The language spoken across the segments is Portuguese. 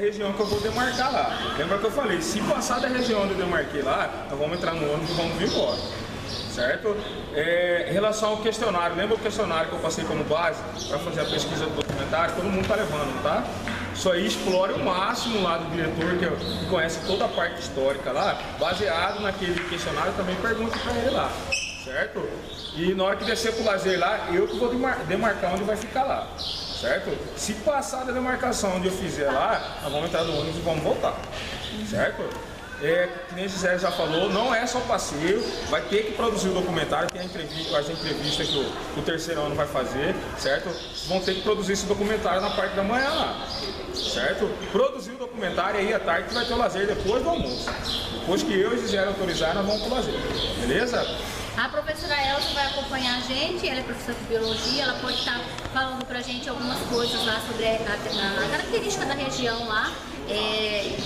região que eu vou demarcar lá. Lembra que eu falei, se passar da região onde eu demarquei lá, nós vamos entrar no ônibus e vamos vir embora. Certo? Em relação ao questionário, lembra o questionário que eu passei como base para fazer a pesquisa do documentário? Todo mundo está levando, tá? Isso aí explore o máximo lá do diretor que conhece toda a parte histórica lá, baseado naquele questionário, também pergunte para ele lá, certo? E na hora que descer pro lazer lá, eu que vou demarcar onde vai ficar lá, certo? Se passar da demarcação onde eu fizer lá, nós vamos entrar no ônibus e vamos voltar, certo? Que nem a Gisele já falou, não é só passeio, vai ter que produzir o documentário, tem as entrevistas que o terceiro ano vai fazer, certo? Vão ter que produzir esse documentário na parte da manhã lá, certo? Produzir o documentário aí à tarde que vai ter o lazer depois do almoço. Depois que eu e Gisele autorizar, nós vamos pro lazer, beleza? A professora Elsa vai acompanhar a gente, ela é professora de biologia, ela pode estar falando pra gente algumas coisas lá sobre a característica da região lá.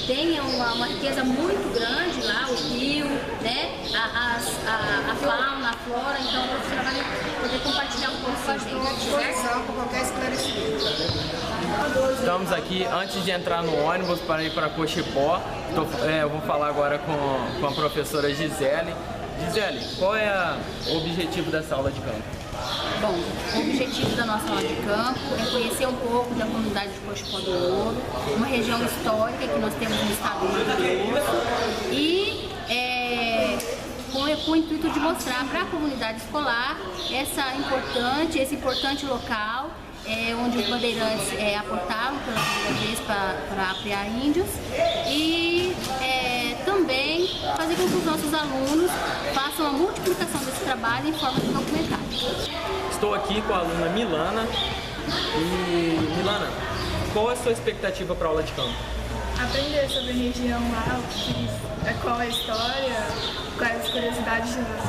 Tem uma riqueza muito grande lá, o rio, né? a fauna, a flora, então a professora vai poder compartilhar um pouco com a gente, certo? Com qualquer esclarecimento. Estamos aqui antes de entrar no ônibus para ir para Cochipó. Eu vou falar agora com a professora Gisele. Gisele, qual é o objetivo dessa aula de campo? Bom, o objetivo da nossa aula de campo é conhecer um pouco da comunidade de Cochipó do Ouro, uma região histórica que nós temos no estado do Mato Grosso, e com o intuito de mostrar para a comunidade escolar esse importante local, onde os bandeirantes aportaram pela primeira vez para aprear índios, e também fazer com que os nossos alunos façam a multiplicação desse trabalho em forma de documentário. Estou aqui com a aluna Milana. E Milana, qual é a sua expectativa para a aula de campo? Aprender sobre a região lá, qual é a história, quais as curiosidades de nós.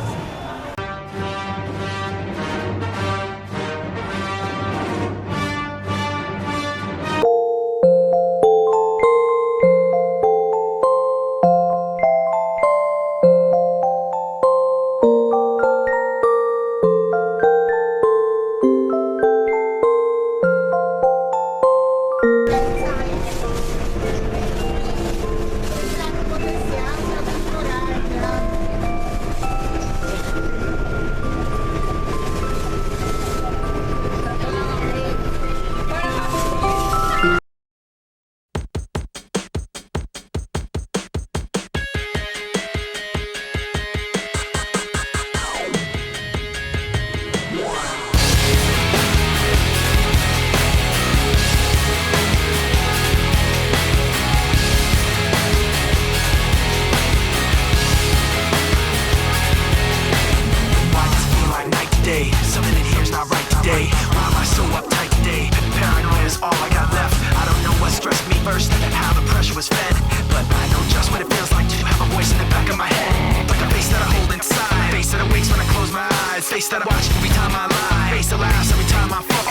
Something in here's not right today. Why am I so uptight today? Paranoia is all I got left. I don't know what stressed me first, how the pressure was fed, but I know just what it feels like to have a voice in the back of my head, like a face that I hold inside, face that awakes when I close my eyes, face that I watch every time I lie, face that laughs every time I fall.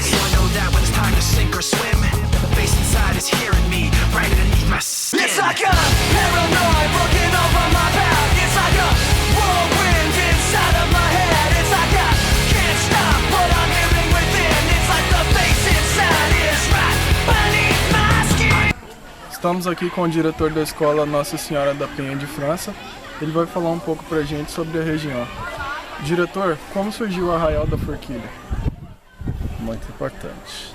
So I know that when it's time to sink or swim, the face inside is hearing me right underneath my skin. It's like a paranoid looking over my back. It's like a whirlwind inside of my head. It's like I can't stop what I'm hearing within. It's like the face inside is right beneath my skin. Estamos aqui com o diretor da escola Nossa Senhora da Penha de França. Ele vai falar um pouco pra gente sobre a região. Diretor, como surgiu o Arraial da Forquilha? Muito importante.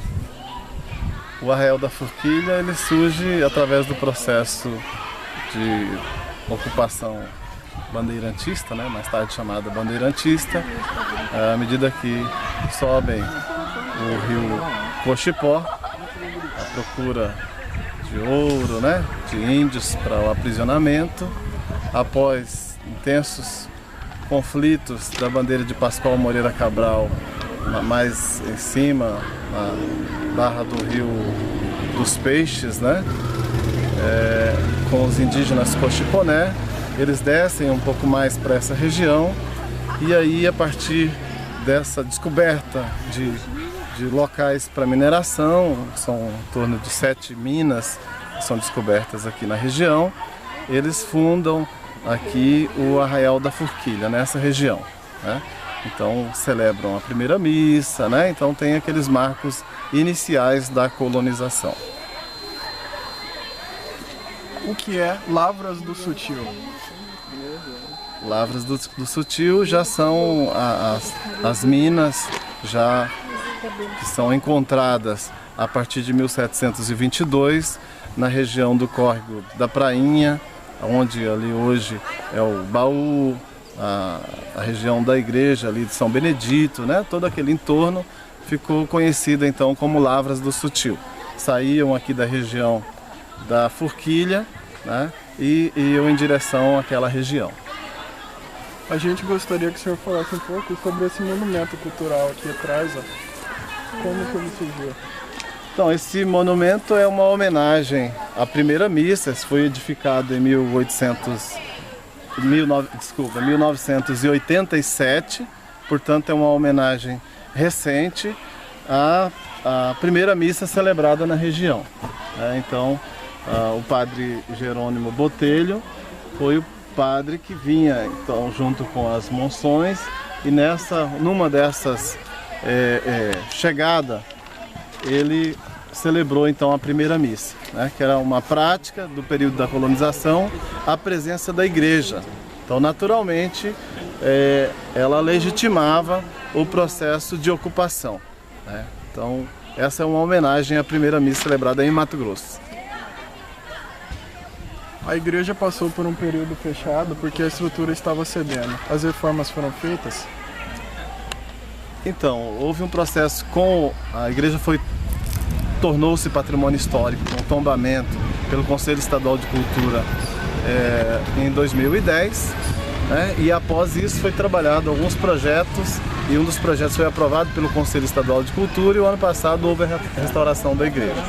O Arraial da Forquilha ele surge através do processo de ocupação bandeirantista, né? Mais tarde chamada bandeirantista, à medida que sobem o rio Cochipó, à procura de ouro, né? De índios para o aprisionamento, após intensos conflitos da bandeira de Pascoal Moreira Cabral, mais em cima, na barra do Rio dos Peixes, né? Com os indígenas Cochiponé, eles descem um pouco mais para essa região, e aí a partir dessa descoberta de locais para mineração, são em torno de 7 minas que são descobertas aqui na região, eles fundam aqui o Arraial da Forquilha, nessa região, né? Então celebram a primeira missa, né? Então tem aqueles marcos iniciais da colonização. o que é Lavras do Sutil? Lavras do Sutil já são as minas já que são encontradas a partir de 1722 na região do córrego da Prainha, onde ali hoje é o Baú, a região da igreja ali de São Benedito, né? Todo aquele entorno ficou conhecido então como Lavras do Sutil. Saíam aqui da região da Forquilha, né? E iam em direção àquela região. A gente gostaria que o senhor falasse um pouco sobre esse monumento cultural aqui atrás, ó. Como que ele surgiu? Então, esse monumento é uma homenagem à primeira missa. Isso foi edificado em 1987, portanto é uma homenagem recente à primeira missa celebrada na região. Então, o padre Jerônimo Botelho foi o padre que vinha então junto com as monções, e numa dessas chegada ele celebrou então a primeira missa, né, que era uma prática do período da colonização, a presença da igreja. Então, naturalmente, ela legitimava o processo de ocupação, né? Então, essa é uma homenagem à primeira missa celebrada em Mato Grosso. A igreja passou por um período fechado porque a estrutura estava cedendo. As reformas foram feitas? Então, houve um processo a igreja tornou-se patrimônio histórico com tombamento pelo Conselho Estadual de Cultura em 2010, né? E após isso foi trabalhado alguns projetos, e um dos projetos foi aprovado pelo Conselho Estadual de Cultura, e o ano passado houve a restauração da igreja.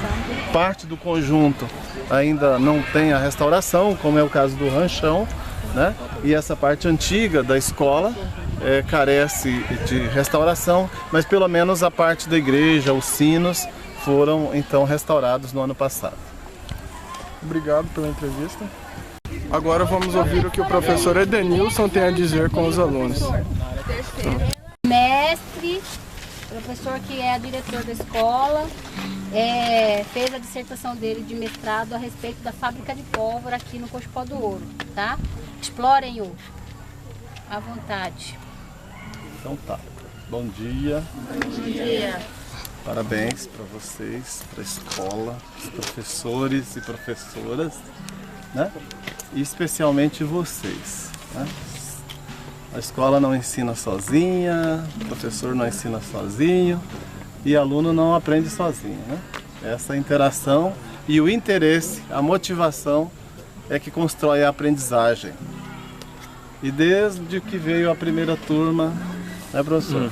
Parte do conjunto ainda não tem a restauração, como é o caso do ranchão, né? E essa parte antiga da escola carece de restauração, mas pelo menos a parte da igreja, os sinos, foram então restaurados no ano passado. Obrigado pela entrevista. Agora vamos ouvir o que o professor Edenilson tem a dizer com os alunos. Mestre, professor que é diretor da escola, fez a dissertação dele de mestrado a respeito da fábrica de pólvora aqui no Cochipó do Ouro, tá? Explorem-o à vontade. Então tá. Bom dia. Bom dia. Parabéns para vocês, para a escola, os professores e professoras, né? E especialmente vocês, né? A escola não ensina sozinha, o professor não ensina sozinho e aluno não aprende sozinho, né? Essa interação e o interesse, a motivação é que constrói a aprendizagem. E desde que veio a primeira turma, né, professor?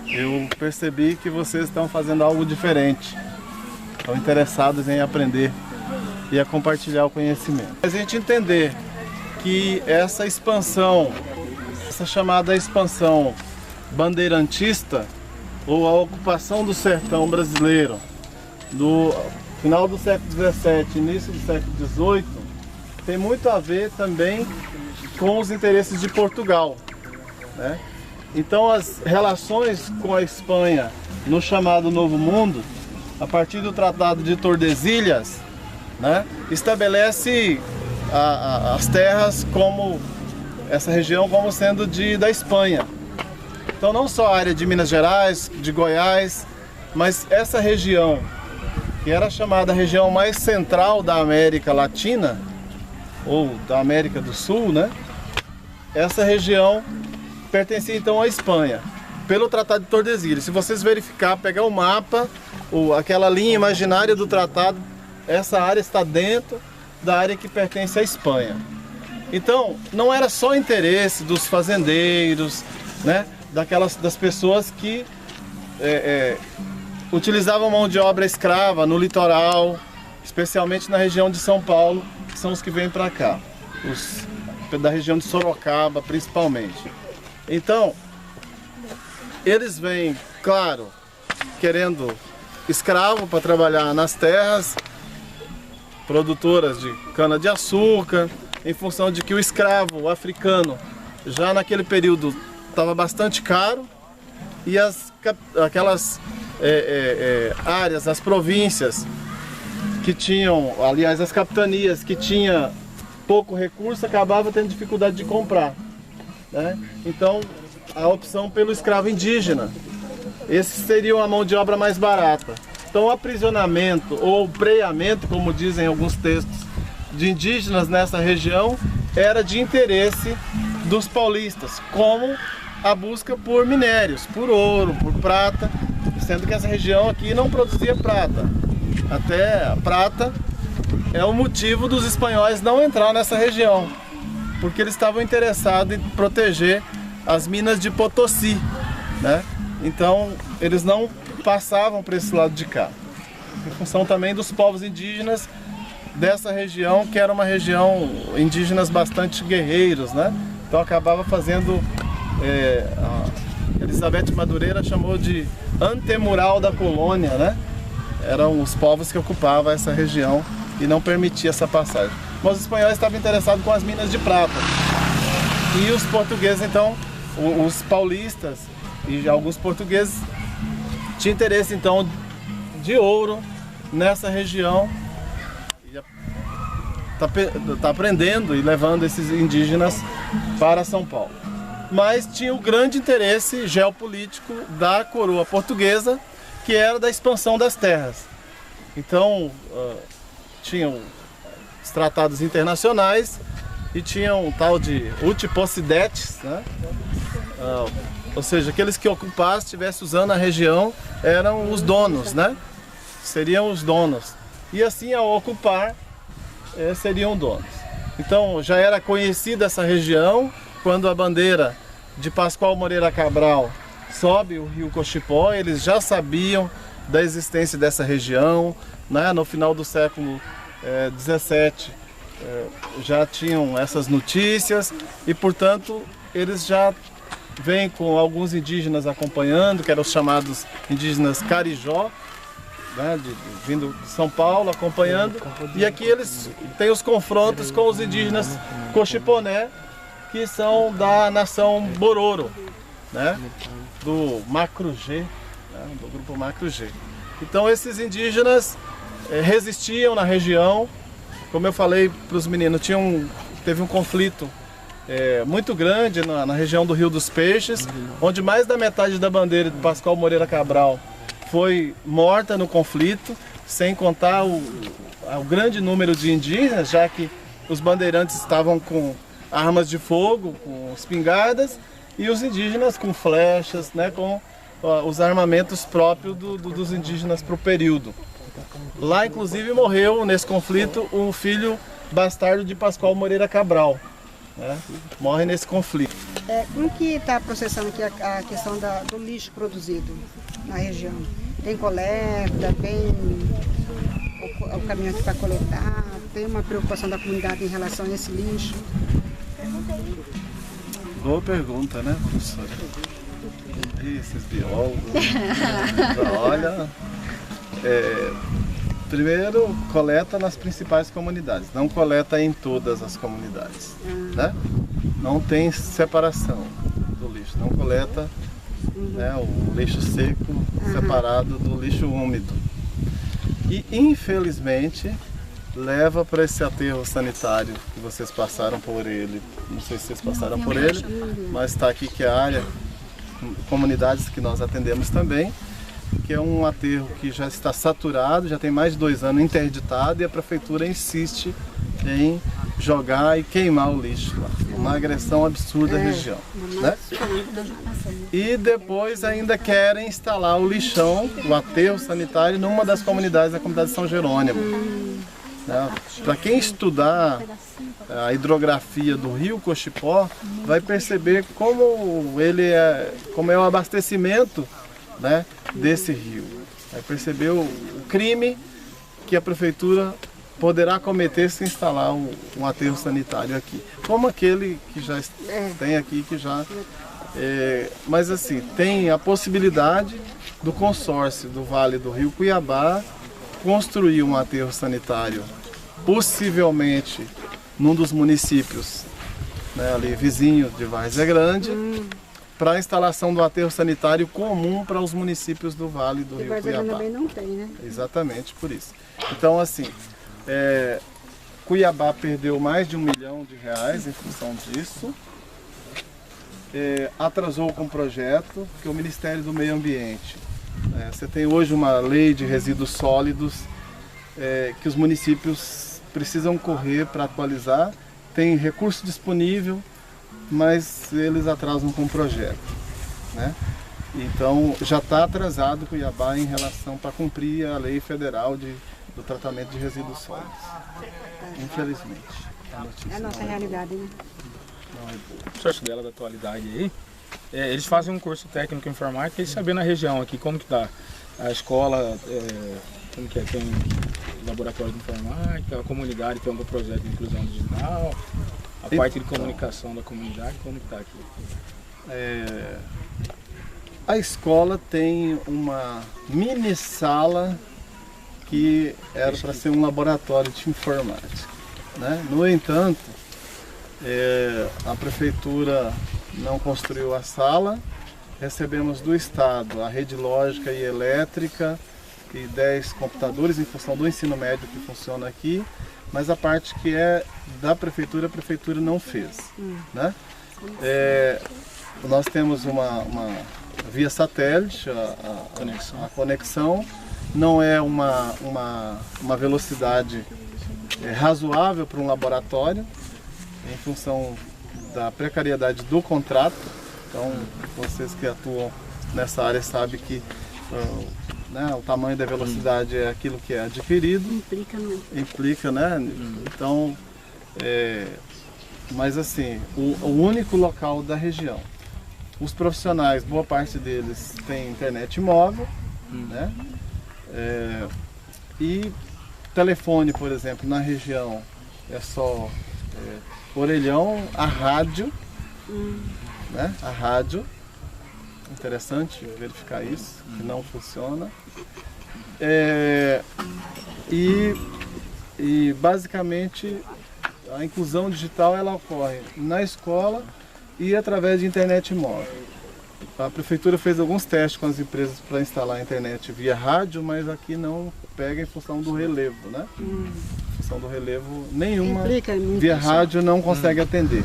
Eu percebi que vocês estão fazendo algo diferente, estão interessados em aprender e a compartilhar o conhecimento. A gente entender que essa expansão, essa chamada expansão bandeirantista, ou a ocupação do sertão brasileiro no final do século XVII, início do século XVIII, tem muito a ver também com os interesses de Portugal, né? Então as relações com a Espanha no chamado Novo Mundo, a partir do Tratado de Tordesilhas, né, estabelece as terras como essa região como sendo da Espanha. Então não só a área de Minas Gerais, de Goiás, mas essa região, que era chamada a região mais central da América Latina, ou da América do Sul, né? Essa região pertencia então à Espanha, pelo Tratado de Tordesilhas. Se vocês verificar, pegar o mapa, aquela linha imaginária do tratado, essa área está dentro da área que pertence à Espanha. Então, não era só interesse dos fazendeiros, né, das pessoas que utilizavam mão de obra escrava no litoral, especialmente na região de São Paulo, que são os que vêm para cá, da região de Sorocaba principalmente. Então, eles vêm, claro, querendo escravo para trabalhar nas terras produtoras de cana-de-açúcar, em função de que o escravo africano já naquele período estava bastante caro, e aquelas áreas, as províncias que tinham, aliás, as capitanias que tinham pouco recurso acabavam tendo dificuldade de comprar, né? Então, a opção pelo escravo indígena. Esse seria a mão de obra mais barata. Então, o aprisionamento ou preamento, como dizem alguns textos, de indígenas nessa região era de interesse dos paulistas, como a busca por minérios, por ouro, por prata, sendo que essa região aqui não produzia prata. Até a prata é o motivo dos espanhóis não entrar nessa região, porque eles estavam interessados em proteger as minas de Potosí, né? Então eles não passavam para esse lado de cá, em função também dos povos indígenas dessa região, que era uma região indígenas bastante guerreiros, né? Então acabava fazendo, a Elizabeth Madureira chamou de antemural da colônia, né? Eram os povos que ocupavam essa região e não permitia essa passagem. Mas os espanhóis estavam interessados com as minas de prata. E os portugueses, então, os paulistas e alguns portugueses tinham interesse, então, de ouro nessa região. Está aprendendo e levando esses indígenas para São Paulo. Mas tinha o grande interesse geopolítico da coroa portuguesa, que era da expansão das terras. Então, tinham os tratados internacionais e tinham um tal de utipossidetes, né? Ou seja, aqueles que ocupassem, estivessem usando a região, eram os donos, né? Seriam os donos. E assim, ao ocupar, seriam donos. Então, já era conhecida essa região quando a bandeira de Pascoal Moreira Cabral sobe o rio Cochipó. Eles já sabiam da existência dessa região, né? No final do século XVII já tinham essas notícias e, portanto, eles já vêm com alguns indígenas acompanhando, que eram os chamados indígenas Carijó, né? Vindo de São Paulo, acompanhando. E aqui eles têm os confrontos com os indígenas Cochiponé, que são da nação Bororo, né? Do Macrugê, né? Do grupo Macrugê. Então esses indígenas resistiam na região. Como eu falei para os meninos, teve um conflito muito grande na região do Rio dos Peixes, onde mais da metade da bandeira de Pascoal Moreira Cabral foi morta no conflito, sem contar o grande número de indígenas, já que os bandeirantes estavam com armas de fogo, com espingardas, e os indígenas com flechas, né, com os armamentos próprios dos indígenas para o período. Lá, inclusive, morreu nesse conflito o filho bastardo de Pascoal Moreira Cabral, né? Morre nesse conflito. Como que está processando aqui a questão do lixo produzido na região? Tem coleta, tem o caminhão aqui para coletar, tem uma preocupação da comunidade em relação a esse lixo? Boa pergunta, né, professora? Esses biólogos. Olha, primeiro coleta nas principais comunidades, não coleta em todas as comunidades, né? Não tem separação do lixo, não coleta, né, o lixo seco separado do lixo úmido. E infelizmente leva para esse aterro sanitário que vocês passaram por ele. Não sei se vocês passaram por ele, mas está aqui que é a área, comunidades que nós atendemos também, que é um aterro que já está saturado, já tem mais de 2 anos interditado, e a prefeitura insiste em jogar e queimar o lixo lá. Uma agressão absurda à região, né? E depois ainda querem instalar o lixão, o aterro sanitário, numa das comunidades, a comunidade de São Jerônimo. Para quem estudar a hidrografia do rio Cochipó, vai perceber como é o abastecimento, né, desse rio. Vai perceber o crime que a prefeitura poderá cometer se instalar um aterro sanitário aqui, como aquele que já tem aqui, que já mas assim, tem a possibilidade do consórcio do Vale do Rio Cuiabá construir um aterro sanitário, possivelmente num dos municípios, né, ali vizinho de Várzea Grande, para a instalação do aterro sanitário comum para os municípios do Vale do Rio Cuiabá. também não tem, né? Exatamente por isso. Então, assim, Cuiabá perdeu mais de R$1 milhão em função disso. Atrasou com o projeto, que o Ministério do Meio Ambiente. Você tem hoje uma lei de resíduos sólidos que os municípios precisam correr para atualizar. Tem recurso disponível, mas eles atrasam com o projeto, né? Então já está atrasado Cuiabá em relação para cumprir a lei federal do tratamento de resíduos sólidos. Infelizmente. É a nossa realidade, né? Não é boa. O processo dela da atualidade aí, eles fazem um curso técnico em informática e saber na região aqui como que tá a escola, como que tem laboratório de informática, a comunidade tem algum projeto de inclusão digital. A parte de comunicação da comunidade, como está aqui? A escola tem uma mini sala que era para ser um laboratório de informática, né? No entanto, a prefeitura não construiu a sala, recebemos do Estado a rede lógica e elétrica e 10 computadores em função do ensino médio que funciona aqui. Mas a parte que é da prefeitura, a prefeitura não fez, né? Nós temos uma via satélite, a conexão não é uma velocidade razoável para um laboratório, em função da precariedade do contrato. Então, vocês que atuam nessa área sabem que o tamanho da velocidade é aquilo que é adquirido. Implica, né? Então, mas assim, o único local da região. Os profissionais, boa parte deles tem internet móvel, né? E telefone, por exemplo, na região é só orelhão, a rádio, né? A rádio. Interessante verificar isso, que não funciona. E basicamente a inclusão digital ela ocorre na escola e através de internet móvel. A prefeitura fez alguns testes com as empresas para instalar a internet via rádio, mas aqui não pega em função do relevo, né? Em função do relevo, nenhuma via rádio não consegue atender,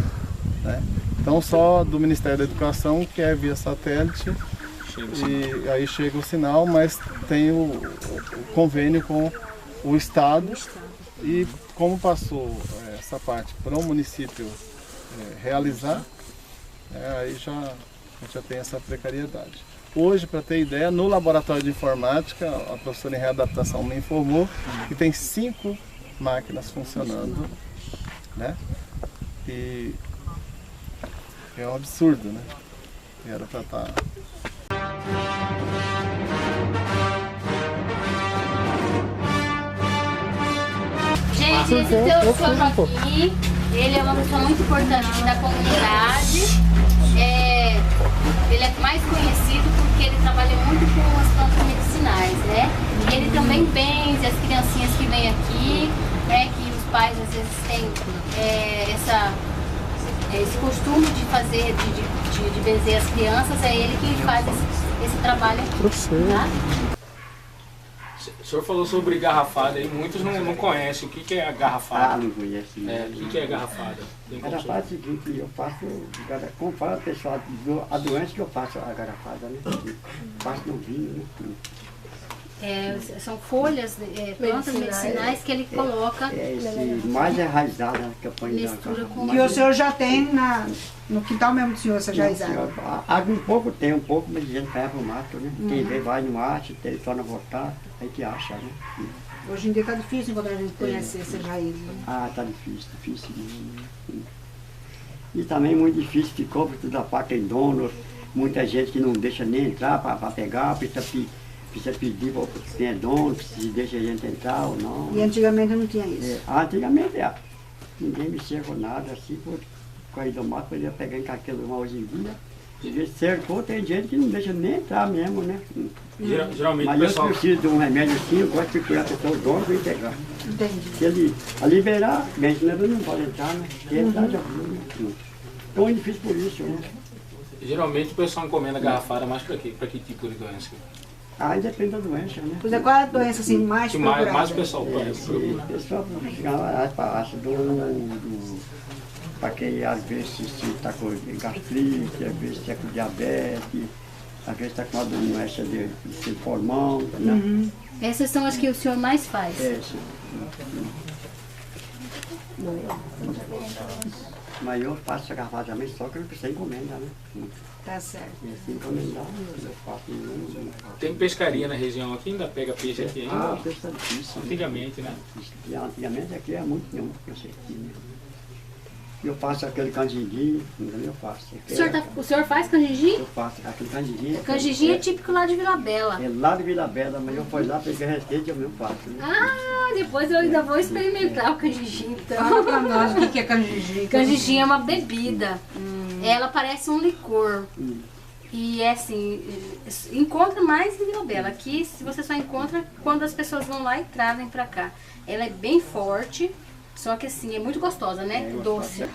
né? Então só do Ministério da Educação, que é via satélite, e aí chega o sinal, mas tem o convênio com o Estado, e como passou essa parte para o município realizar, aí a gente já tem essa precariedade. Hoje, para ter ideia, no laboratório de informática, a professora em readaptação me informou que tem 5 máquinas funcionando, né? E é um absurdo, né? Era para estar... Gente, esse teu senhor aqui, ele é uma pessoa muito importante da comunidade. Ele é mais conhecido porque ele trabalha muito com as plantas medicinais, né? E ele também benze as criancinhas que vêm aqui, né? Que os pais às vezes têm esse costume de fazer, de benzer as crianças, é ele que faz esse trabalho aqui, tá? O senhor falou sobre garrafada e muitos não conhecem o que é a garrafada. Não conheço. O que é garrafada? Garrafada é o seguinte, eu faço, como fala o pessoal, a doença que eu faço a garrafada, né? Faço no vinho, né? São folhas, plantas medicinais que ele coloca. Mais enraizada que eu ponho mistura com que o senhor já tem no quintal mesmo do senhor, essa enraizada? Água um pouco tem, mas a gente vai pro mato, né? Quem vê vai no mato, telefona voltar, aí que acha, né? Hoje em dia tá difícil enquanto a gente conhece essas raízes. Né? Tá difícil. E também muito difícil ficou, porque toda parte tem dono, muita gente que não deixa nem entrar para pegar, precisa pedir para quem é dono, se deixa a gente entrar ou não. E antigamente não tinha isso? Antigamente ninguém mexia com nada, assim, por correr do mato, podia pegar em aquilo, mas hoje em dia, cercou, tem gente que não deixa nem entrar mesmo, né? Geralmente mas eu preciso de um remédio assim, eu gosto de procurar a pessoa, o dono para pegar. Entendi. Se ele liberar, bem, senão ele não pode entrar, né? Ele tá de acordo, né? Então é difícil por isso, né? Geralmente o pessoal encomenda garrafada mais para quê? Para que tipo de doença? Aí depende da doença, né? Pois é, qual é a doença assim, mais procurada? Mais o pessoal conhece. O pessoal passa para quem às vezes está com gastrite, às vezes está com diabetes, às vezes está com uma doença de pulmão, né? Essas são as que o senhor mais faz? Mas eu faço essa garrafa também, só que eu preciso encomendar, né? Tá certo. E assim encomendar, eu faço Tem pescaria na região aqui? Ainda pega peixe aqui ainda? peixe é difícil. Antigamente, né? Antigamente aqui é muito tempo que eu sei aqui, né? Eu faço aquele canjinguinho, eu faço. O senhor faz canjingi? Eu faço aquele canjinguinho. Canjingi é típico lá de Vila Bela. É lá de Vila Bela, mas eu fui lá, peguei a receita e eu mesmo faço. Né? Ah, depois eu ainda vou experimentar o canjingi, então. Fala pra nós o que é canjingi. Canjingi é uma bebida. Ela parece um licor. E é assim, encontra mais em Vila Bela. Aqui você só encontra quando as pessoas vão lá e trazem pra cá. Ela é bem forte. Só que assim, é muito gostosa, né? Doce.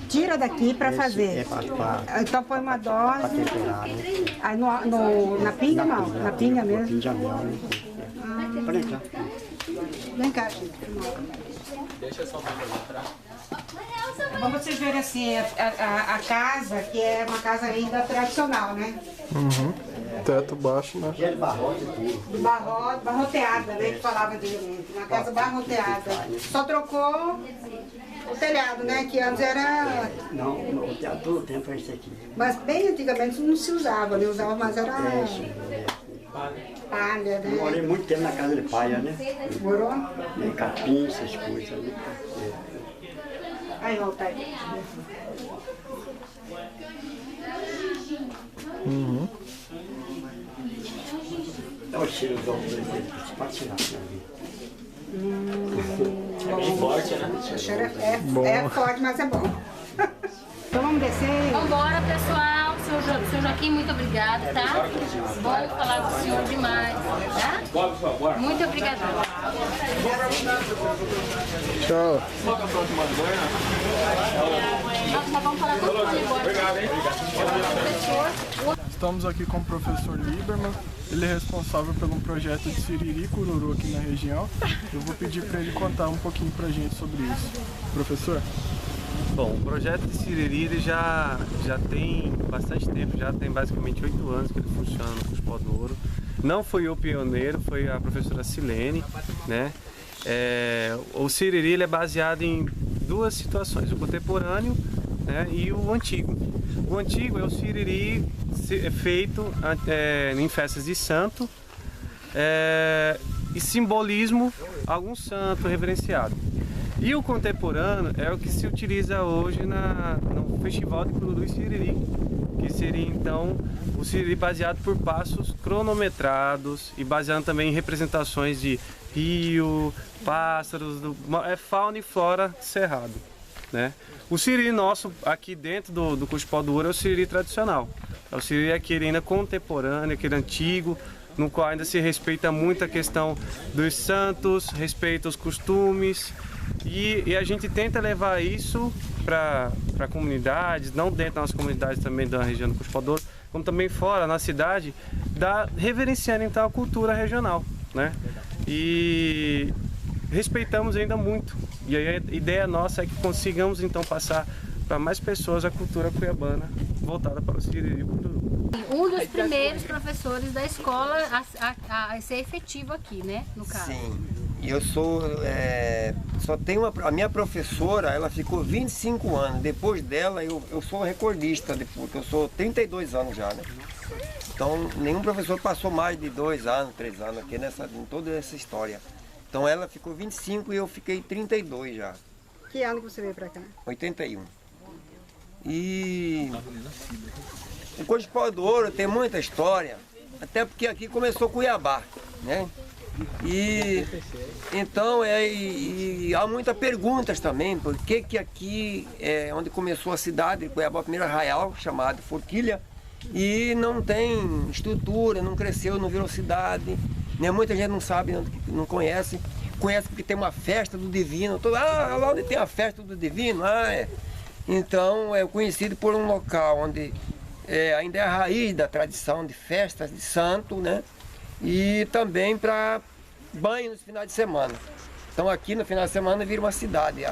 Tira daqui para fazer. Então põe uma dose. Aí na pinga não, na pinga mesmo. Vem cá, gente. Deixa só para mostrar. É bom vocês verem assim, a casa, que é uma casa ainda tradicional, né? Teto baixo, né? Do barroteada, né? Que falava antigamente. Uma casa barroteada. Só trocou o telhado, né? Que antes era... Não, o telhado todo o tempo é esse aqui. Mas bem antigamente não se usava, né? Usava, mas era palha, né? Eu morei muito tempo na casa de palha, né? Morou? Nem capim, essas coisas, né? Aí, volta aí. Dá o cheiro do almoço, pode tirar. É bem forte, né? O cheiro é forte, mas é bom. Então vamos descer. Vamos embora, pessoal. Seu Joaquim, muito obrigada, tá? Bom falar com o senhor demais, tá? Bora, pessoal, bora. Muito obrigada. Tchau. Nós vamos falar com o senhor agora. Obrigado, hein? Estamos aqui com o professor Lieberman. Ele é responsável pelo projeto de siriri e cururu aqui na região. Eu vou pedir para ele contar um pouquinho para a gente sobre isso. Professor? Bom, o projeto de siriri ele já tem bastante tempo, já tem basicamente 8 anos que ele funciona no Cuspó do Ouro. Não foi o pioneiro, foi a professora Silene, né? O siriri ele é baseado em duas situações, o contemporâneo, né, e o antigo. O antigo é o siriri feito em festas de santo e simbolismo a algum santo reverenciado. E o contemporâneo é o que se utiliza hoje no Festival de Cururu e Siriri, que seria então o siriri baseado por passos cronometrados e baseado também em representações de rio, pássaros, fauna e flora cerrado, né? O siriri nosso aqui dentro do Cuspó do Ouro é o siriri tradicional, é o siriri aquele ainda contemporâneo, aquele antigo, no qual ainda se respeita muito a questão dos santos, respeita os costumes. E a gente tenta levar isso para comunidades, não dentro da nossa comunidade também da região do Cuspó do Ouro, como também fora, na cidade, reverenciando então a cultura regional, né? E respeitamos ainda muito. E aí a ideia nossa é que consigamos então passar para mais pessoas a cultura cuiabana voltada para o siriri e o cururu. Um dos primeiros professores da escola a ser efetivo aqui, né? No caso. Sim. Eu sou, só tenho a minha professora, ela ficou 25 anos, depois dela eu sou recordista, porque eu sou 32 anos já, né? Então nenhum professor passou mais de 2 anos, 3 anos aqui em toda essa história. Então ela ficou 25 e eu fiquei 32 já. Que ano que você veio pra cá? 81. E o Cuspó do Ouro tem muita história, até porque aqui começou Cuiabá, né? E então e há muitas perguntas também, por que aqui é onde começou a cidade de Cuiabá, o primeiro arraial chamado Forquilha, e não tem estrutura, não cresceu, não virou cidade, né? Muita gente não sabe, não conhece porque tem uma festa do divino, lá onde tem a festa do divino, Então é conhecido por um local onde ainda é a raiz da tradição de festas de santo, né? E também para banho nos finais de semana. Então aqui no final de semana vira uma cidade.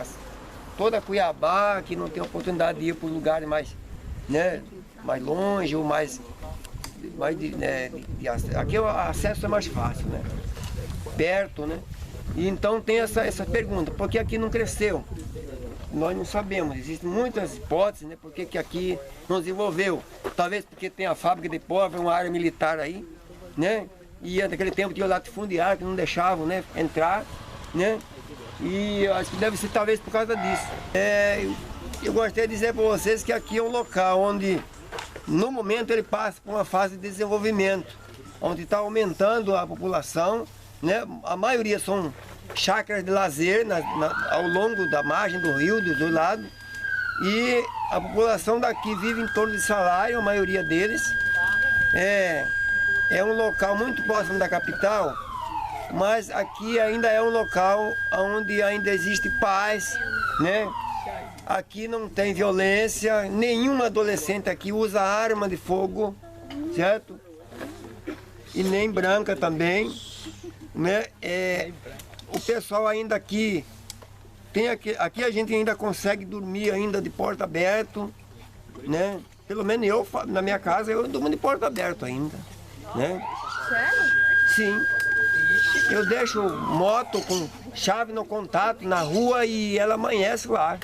Toda Cuiabá que não tem oportunidade de ir para lugares mais, né, mais longe ou mais aqui o acesso é mais fácil, né? Perto, né? E então tem essa pergunta, por que aqui não cresceu? Nós não sabemos, existem muitas hipóteses, né? Por que aqui não desenvolveu? Talvez porque tem a fábrica de pólvora, uma área militar aí, né? E naquele tempo tinha o latifundiário que não deixavam, né, entrar, né? E acho que deve ser talvez por causa disso. Eu gostaria de dizer para vocês que aqui é um local onde, no momento, ele passa por uma fase de desenvolvimento, onde está aumentando a população, né? A maioria são chácaras de lazer ao longo da margem do rio, do dois lados. E a população daqui vive em torno de salário, a maioria deles. É um local muito próximo da capital, mas aqui ainda é um local onde ainda existe paz, né? Aqui não tem violência, nenhum adolescente aqui usa arma de fogo, certo? E nem branca também, né? O pessoal ainda aqui, aqui a gente ainda consegue dormir ainda de porta aberta, né? Pelo menos eu, na minha casa, eu durmo de porta aberta ainda, né? Sério? Sim. Eu deixo moto com chave no contato na rua e ela amanhece lá.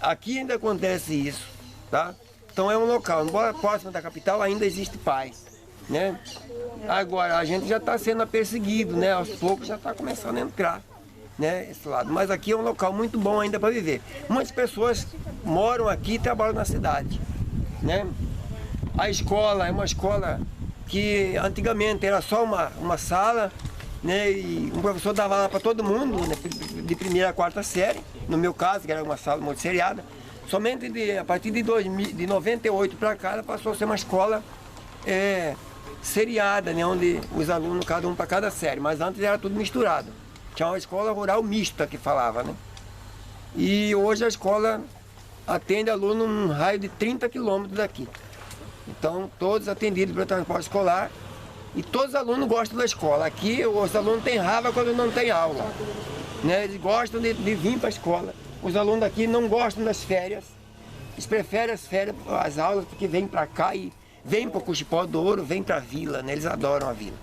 Aqui ainda acontece isso, tá? Então é um local, embora próximo da capital, ainda existe paz, né? Agora, a gente já está sendo perseguido, né? Aos poucos já está começando a entrar, né? Esse lado. Mas aqui é um local muito bom ainda para viver. Muitas pessoas moram aqui e trabalham na cidade, né? A escola é uma escola que antigamente era só uma sala, né? E um professor dava aula para todo mundo, né? De primeira a quarta série, no meu caso, que era uma sala muito seriada. Somente a partir de 98 para cá, ela passou a ser uma escola seriada, né? Onde os alunos, cada um para cada série, mas antes era tudo misturado. Tinha uma escola rural mista que falava, né? E hoje a escola atende aluno num raio de 30 quilômetros daqui. Então, todos atendidos pelo transporte escolar e todos os alunos gostam da escola. Aqui, os alunos têm raiva quando não tem aula, né? Eles gostam de vir para a escola. Os alunos daqui não gostam das férias. Eles preferem as férias, as aulas, porque vêm para cá e vêm para o Cochipó do Ouro, vêm para a vila, né? Eles adoram a vila.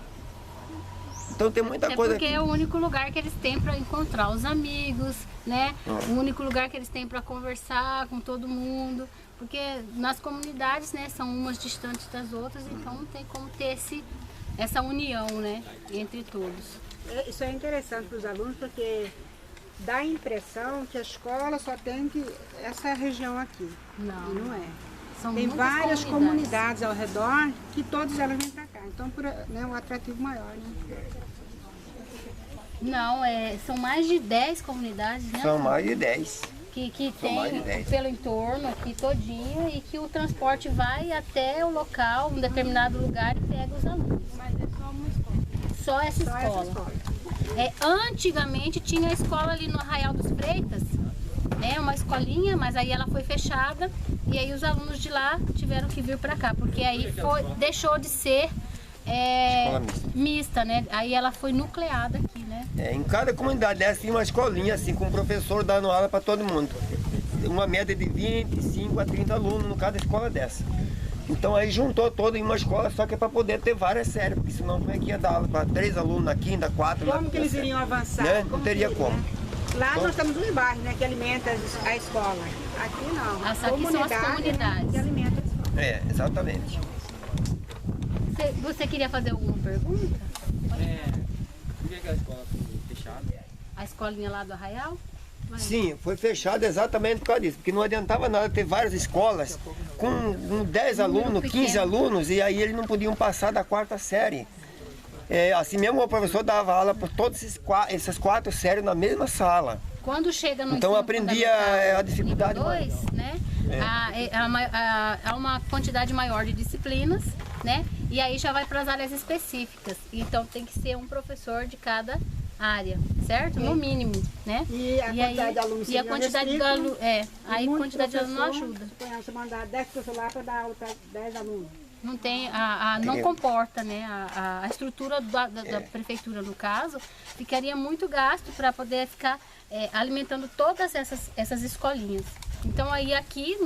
Então tem muita coisa aqui. Porque é o único lugar que eles têm para encontrar os amigos, né? O único lugar que eles têm para conversar com todo mundo. Porque nas comunidades, né, são umas distantes das outras, então não tem como ter essa união, né, entre todos. Isso é interessante para os alunos, porque dá a impressão que a escola só tem essa região aqui. Não, e não é. São tem várias comunidades ao redor que todas elas vêm para cá. Então, né, um atrativo maior, né? Não, são mais de 10 comunidades, né? São mais de 10. Que tem pelo entorno aqui todinho e que o transporte vai até o local, um determinado lugar e pega os alunos. Mas é só uma escola? Só essa escola. Antigamente tinha a escola ali no Arraial dos Freitas, né, uma escolinha, mas aí ela foi fechada e aí os alunos de lá tiveram que vir para cá, porque aí deixou de ser mista, né? Aí ela foi nucleada aqui, né? Em cada comunidade dessa tinha uma escolinha assim, com um professor dando aula para todo mundo. Uma média de 25 a 30 alunos no cada escola dessa. Então aí juntou todo em uma escola, só que é para poder ter várias séries, porque senão como é que ia dar aula para 3 alunos na quinta, 4 na Como que eles iriam avançar? Né? Não teria como. Né? Lá nós temos os bairros, né, que alimentam a escola. Aqui não. Aqui são as comunidades. Que alimentam a escola. Exatamente. Você queria fazer alguma pergunta? Por que a escola foi fechada? A escolinha lá do Arraial? Sim, foi fechada exatamente por causa disso, porque não adiantava nada ter várias escolas com 10 alunos, 15 alunos, e aí eles não podiam passar da quarta série. Assim mesmo o professor dava aula para todas essas 4 séries na mesma sala. Quando chega no então aprendia a dificuldade. Nível 2, né? Há uma quantidade maior de disciplinas, né? E aí já vai para as áreas específicas. Então tem que ser um professor de cada área, certo? No mínimo, né? E a quantidade de alunos e a quantidade de alunos, aí a quantidade de alunos não ajuda. Você mandar 10 pessoas lá para dar aula para 10 alunos. Não tem, não comporta, né? A estrutura da prefeitura, no caso, ficaria muito gasto para poder ficar alimentando todas essas escolinhas. Então aí aqui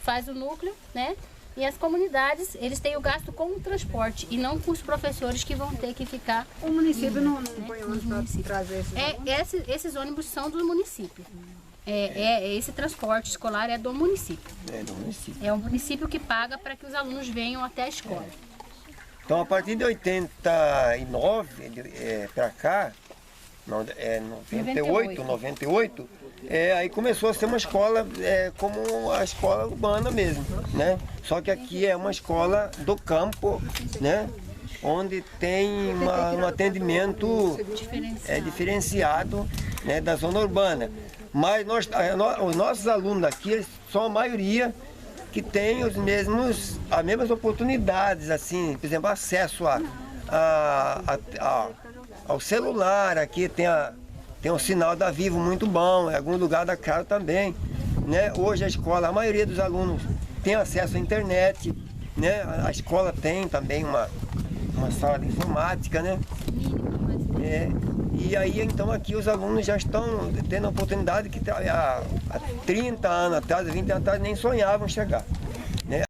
faz o núcleo, né? E as comunidades, eles têm o gasto com o transporte e não com os professores que vão ter que ficar. O município não põe ônibus para trazer esses ônibus? Esses ônibus são do município. Esse transporte escolar é do município. É do município. É o município que paga para que os alunos venham até a escola. Então, a partir de 89 para cá, 98, aí começou a ser uma escola como a escola urbana mesmo, né? Só que aqui é uma escola do campo, né? Onde tem um atendimento diferenciado, né, da zona urbana. Mas os nossos alunos aqui, eles são a maioria que tem as mesmas oportunidades, assim, por exemplo, acesso ao celular. Aqui tem um sinal da Vivo muito bom, em algum lugar da casa também, né? Hoje a escola, a maioria dos alunos tem acesso à internet, né? A escola tem também uma sala de informática, né? E aí então aqui os alunos já estão tendo a oportunidade que há 30 anos atrás, 20 anos atrás, nem sonhavam chegar, né?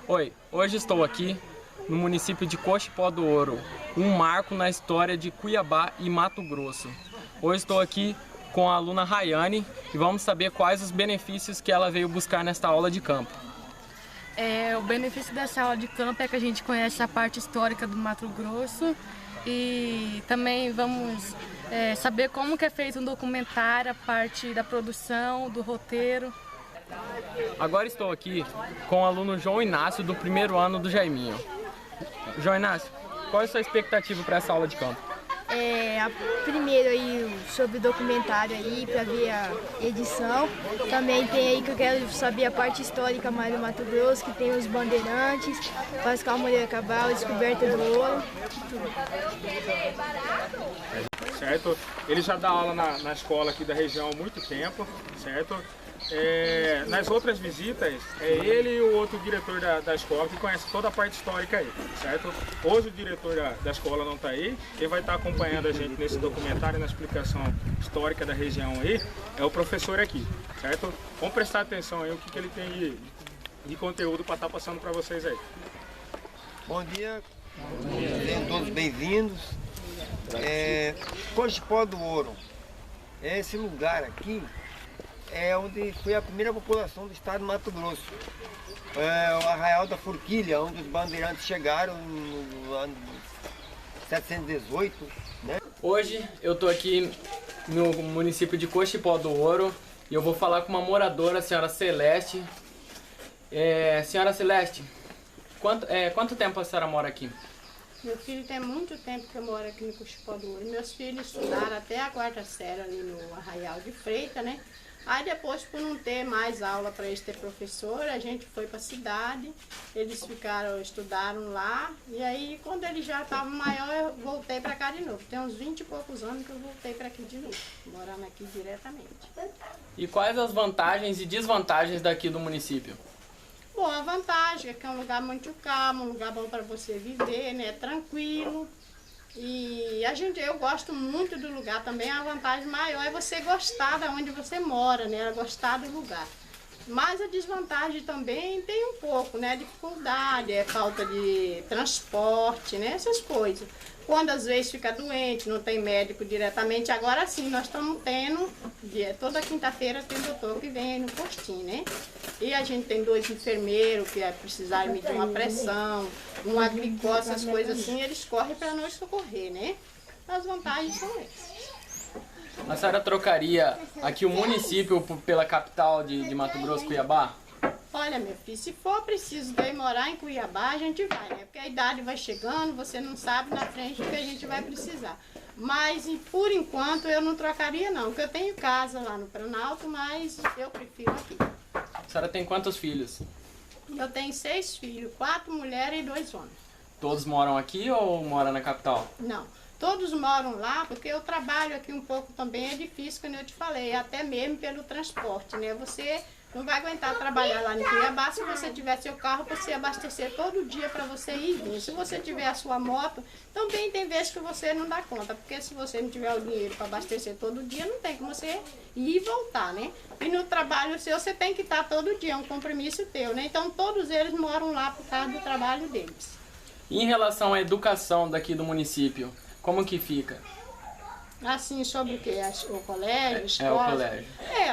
Oi, hoje estou aqui no município de Cochipó do Ouro, um marco na história de Cuiabá e Mato Grosso. Hoje estou aqui com a aluna Rayane e vamos saber quais os benefícios que ela veio buscar nesta aula de campo. O benefício dessa aula de campo é que a gente conhece a parte histórica do Mato Grosso e também vamos saber como que é feito um documentário, a parte da produção, do roteiro. Agora estou aqui com o aluno João Inácio, do primeiro ano do Jaiminho. João Inácio, qual é a sua expectativa para essa aula de campo? Primeiro aí sobre o documentário aí, para ver a edição. Também tem aí que eu quero saber a parte histórica mais do Mato Grosso, que tem os bandeirantes, Pascoal Moreira Cabral, Descoberta do Ouro. Certo? Ele já dá aula na escola aqui da região há muito tempo, certo? Nas outras visitas, é ele e o outro diretor da escola que conhece toda a parte histórica aí, certo? Hoje o diretor da escola não está aí, quem vai estar acompanhando a gente nesse documentário, na explicação histórica da região aí, é o professor aqui, certo? Vamos prestar atenção aí o que ele tem de conteúdo para estar passando para vocês aí. Bom dia, sejam todos bem-vindos. Cochipó do Ouro, esse lugar aqui é onde foi a primeira população do estado de Mato Grosso. O Arraial da Forquilha, onde os bandeirantes chegaram no ano 718. Né? Hoje eu estou aqui no município de Cochipó do Ouro e eu vou falar com uma moradora, a senhora Celeste. Senhora Celeste, quanto tempo a senhora mora aqui? Meu filho tem muito tempo que eu moro aqui no Cochipó do Ouro. Meus filhos estudaram até a 4ª série ali no Arraial de Freitas, né? Aí depois, por não ter mais aula para eles ter professor, a gente foi para a cidade, eles estudaram lá, e aí quando eles já estavam maior, eu voltei para cá de novo. Tem uns 20 e poucos anos que eu voltei para aqui de novo, morando aqui diretamente. E quais as vantagens e desvantagens daqui do município? Bom, a vantagem é que é um lugar muito calmo, um lugar bom para você viver, né? Tranquilo. E eu gosto muito do lugar também. A vantagem maior é você gostar de onde você mora, né? Gostar do lugar. Mas a desvantagem também tem um pouco, né? Dificuldade, falta de transporte, né? Essas coisas. Quando às vezes fica doente, não tem médico diretamente, agora sim, nós estamos tendo, toda quinta-feira tem doutor que vem aí no postinho, né? E a gente tem 2 enfermeiros que precisarem medir uma pressão, um agricó, essas coisas assim, eles correm para nós socorrer, né? As vantagens são essas. A senhora trocaria aqui o município pela capital de Mato Grosso, Cuiabá? Olha, meu filho, se for preciso daí morar em Cuiabá, a gente vai, né? Porque a idade vai chegando, você não sabe na frente o que a gente vai precisar. Mas, por enquanto, eu não trocaria não, porque eu tenho casa lá no Planalto, mas eu prefiro aqui. A senhora tem quantos filhos? Eu tenho 6 filhos, 4 mulheres e 2 homens. Todos moram aqui ou moram na capital? Não, todos moram lá, porque eu trabalho aqui um pouco também, é difícil, como eu te falei, até mesmo pelo transporte, né? Você não vai aguentar trabalhar lá em Cuiabá se você tiver seu carro para você abastecer todo dia para você ir e vir. Se você tiver a sua moto, também tem vezes que você não dá conta, porque se você não tiver o dinheiro para abastecer todo dia, não tem como você ir e voltar, né? E no trabalho seu, você tem que estar todo dia, é um compromisso teu, né? Então todos eles moram lá por causa do trabalho deles. E em relação à educação daqui do município, como que fica? Assim, sobre o quê? O colégio, a escola? É, o colégio.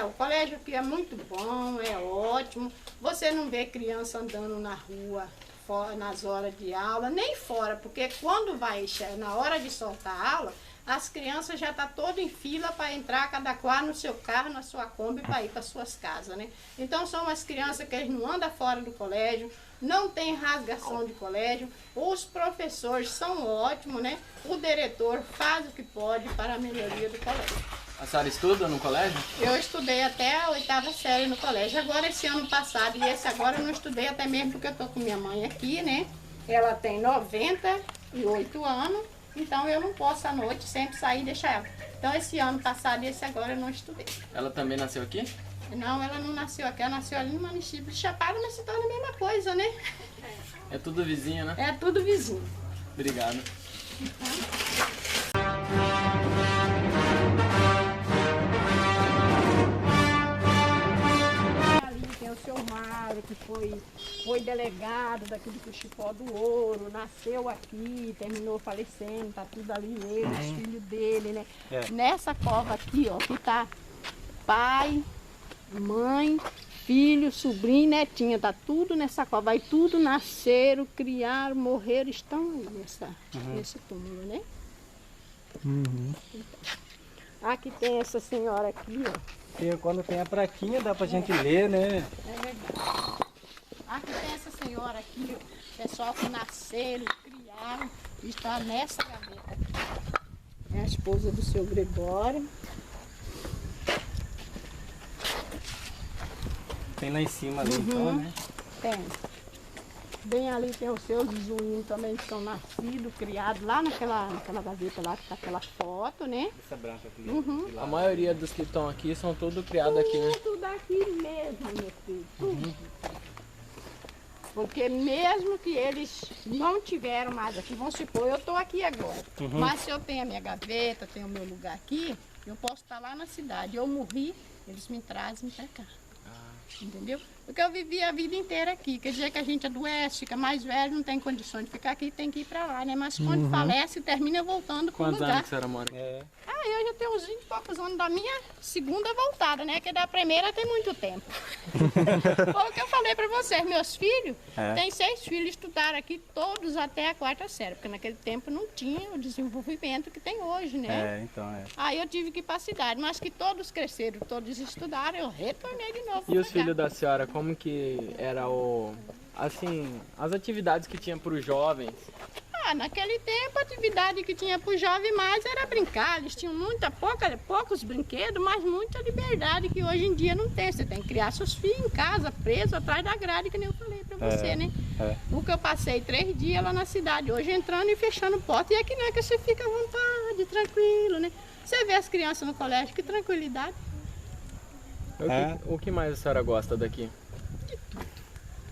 O colégio aqui é muito bom, é ótimo. Você não vê criança andando na rua fora, nas horas de aula, nem fora, porque quando vai na hora de soltar a aula, as crianças já estão todas em fila para entrar, cada qual no seu carro, na sua Kombi, para ir para suas casas, né? Então, são umas crianças que eles não andam fora do colégio, não tem rasgação de colégio, os professores são ótimos, né? O diretor faz o que pode para a melhoria do colégio. A senhora estuda no colégio? Eu estudei até a 8ª série no colégio. Agora, esse ano passado e esse agora, eu não estudei, até mesmo porque eu estou com minha mãe aqui, né? Ela tem 98 anos, então eu não posso à noite sempre sair e deixar ela. Então, esse ano passado e esse agora, eu não estudei. Ela também nasceu aqui? Não, ela não nasceu aqui, ela nasceu ali no município de Chapada, mas se torna a mesma coisa, né? É tudo vizinho, né? É tudo vizinho. Obrigado. Ali tem o seu Mário, que foi delegado daqui do Cuxipó do Ouro, nasceu aqui, terminou falecendo, tá tudo ali ele, os filhos dele, né? Nessa cova aqui, ó, que tá pai, mãe, filho, sobrinho, netinha, tá tudo nessa cova. Aí tudo nasceram, criaram, morreram, estão aí nesse túmulo, né? Aqui tem essa senhora aqui, ó. E quando tem a plaquinha dá pra gente ler, né? É verdade. Aqui tem essa senhora aqui, ó. Pessoal que nasceram, criaram, está nessa gaveta aqui. É a esposa do seu Gregório. Tem lá em cima ali, então, né? Tem. Bem ali tem os seus zoinhos também que são nascidos, criados lá naquela gaveta lá que tá aquela foto, né? Essa branca aqui. A maioria dos que estão aqui são todos criados aqui, né? Tudo daqui mesmo, meu filho. Tudo. Porque mesmo que eles não tiveram mais aqui, vamos supor, eu estou aqui agora. Mas se eu tenho a minha gaveta, tenho o meu lugar aqui, eu posso estar lá na cidade. Eu morri, eles me trazem para cá. Entendeu? Porque eu vivi a vida inteira aqui. Quer dizer que a gente adoece, fica mais velho, não tem condições de ficar aqui, tem que ir pra lá, né? Mas quando falece, termina voltando pro lugar. Quantos anos que a senhora mora? Eu já tenho uns 20 e poucos anos da minha segunda voltada, né? Que da primeira tem muito tempo. Foi o que eu falei pra vocês, meus filhos, tem 6 filhos, estudaram aqui todos até a 4ª série, porque naquele tempo não tinha o desenvolvimento que tem hoje, né? Aí eu tive que ir pra cidade, mas que todos cresceram, todos estudaram, eu retornei de novo. E os filhos da senhora, como que era as atividades que tinha para os jovens? Naquele tempo a atividade que tinha para o jovem mais era brincar, eles tinham poucos brinquedos, mas muita liberdade que hoje em dia não tem. Você tem que criar seus filhos em casa, preso atrás da grade, que nem eu falei para você, né? Porque eu passei 3 dias lá na cidade, hoje entrando e fechando porta, e aqui não é que você fica à vontade, tranquilo, né? Você vê as crianças no colégio, que tranquilidade. O que mais a senhora gosta daqui?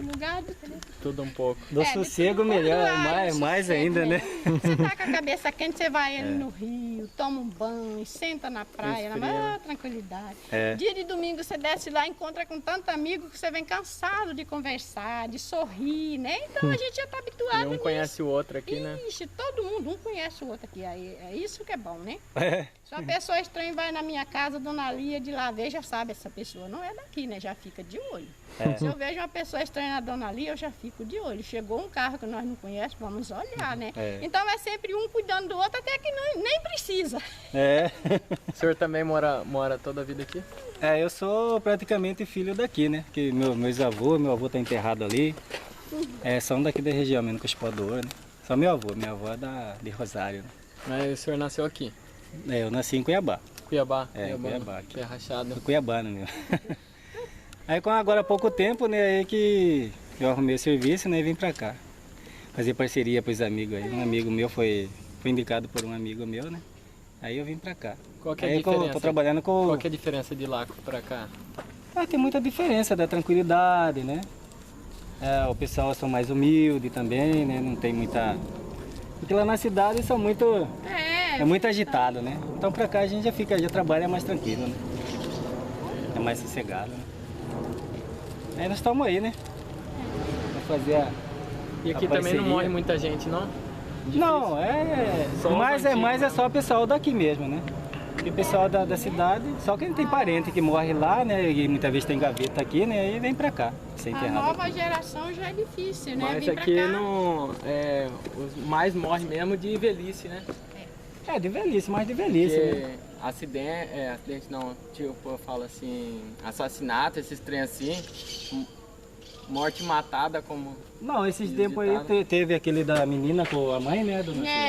Lugar de tudo um pouco. Do sossego melhor, mais ainda, né? Você tá com a cabeça quente, você vai ali no rio, toma um banho, senta na praia, na maior tranquilidade. Dia de domingo você desce lá e encontra com tanto amigo que você vem cansado de conversar, de sorrir, né? Então a gente já está habituado E um conhece o outro aqui, né? Ixi, todo mundo, um conhece o outro aqui. É isso que é bom, né? Se uma pessoa estranha vai na minha casa, Dona Lia, de lá ver, já sabe, essa pessoa não é daqui, né? Já fica de olho. Se eu vejo uma pessoa estranha na Dona Lia, eu já fico de olho. Chegou um carro que nós não conhecemos, vamos olhar, né? Então é sempre um cuidando do outro, até que nem precisa. O senhor também mora toda a vida aqui? Eu sou praticamente filho daqui, né? Que meu avô está enterrado ali. São daqui da região mesmo, Cochipó do Ouro, né? Só minha avó é de Rosário, né? Mas o senhor nasceu aqui? Eu nasci em Cuiabá. Cuiabá? Cuiabá. Que é rachado. Cuiabano mesmo. Aí agora há pouco tempo, né, aí que eu arrumei o serviço, né, e vim pra cá. Fazer parceria pros amigos aí. Um amigo meu foi indicado por um amigo meu, né? Aí eu vim pra cá. Qual que é a diferença? Eu tô trabalhando com... Qual que é a diferença de lá pra cá? Tem muita diferença da tranquilidade, né? O pessoal são mais humilde também, né? Não tem muita... Porque lá na cidade são muito... É muito agitado, né? Então pra cá a gente já trabalha mais tranquilo, né? É mais sossegado, né? Aí nós estamos aí, né? Pra fazer a... E aqui também não morre muita gente, não? Difícil. Não, mas é só o pessoal daqui mesmo, né? Porque o pessoal da cidade, só quem tem parente que morre lá, né? E muitas vezes tem gaveta aqui, né? E vem pra cá, ser enterrado. A nova geração já é difícil, né? Mas aqui não... os mais morrem mesmo de velhice, né? De velhice, mais de velhice, né? Acidente não, tipo, eu falo assim, assassinato, esses trem assim, morte matada como... Não, esses tempos aí teve aquele da menina com a mãe, né?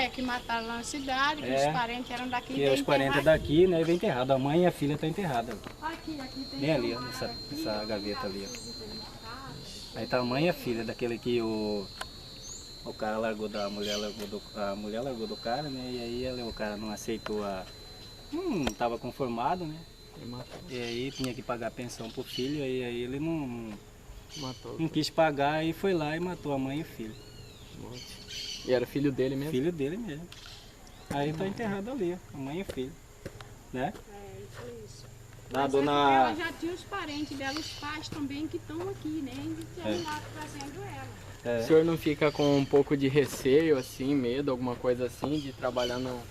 Que mataram lá na cidade, que os parentes eram daqui. Que os parentes daqui, né, e vem enterrado. A mãe e a filha estão enterradas. Aqui tem... Bem ali, ó, nessa gaveta ali, ó. Aí tá a mãe e a filha, daquele que o cara largou a mulher largou do cara, né? E aí o cara não aceitou não estava conformado, né? E aí tinha que pagar pensão pro filho, e aí ele não quis pagar e foi lá e matou a mãe e o filho. E era filho dele mesmo? Filho dele mesmo. Aí tá enterrado ali, ó, a mãe e o filho, né? Isso. Mas ela já tinha os parentes dela, os pais também que estão aqui, né? E estão lá trazendo ela. O senhor não fica com um pouco de receio, assim, medo, alguma coisa assim, de trabalhar no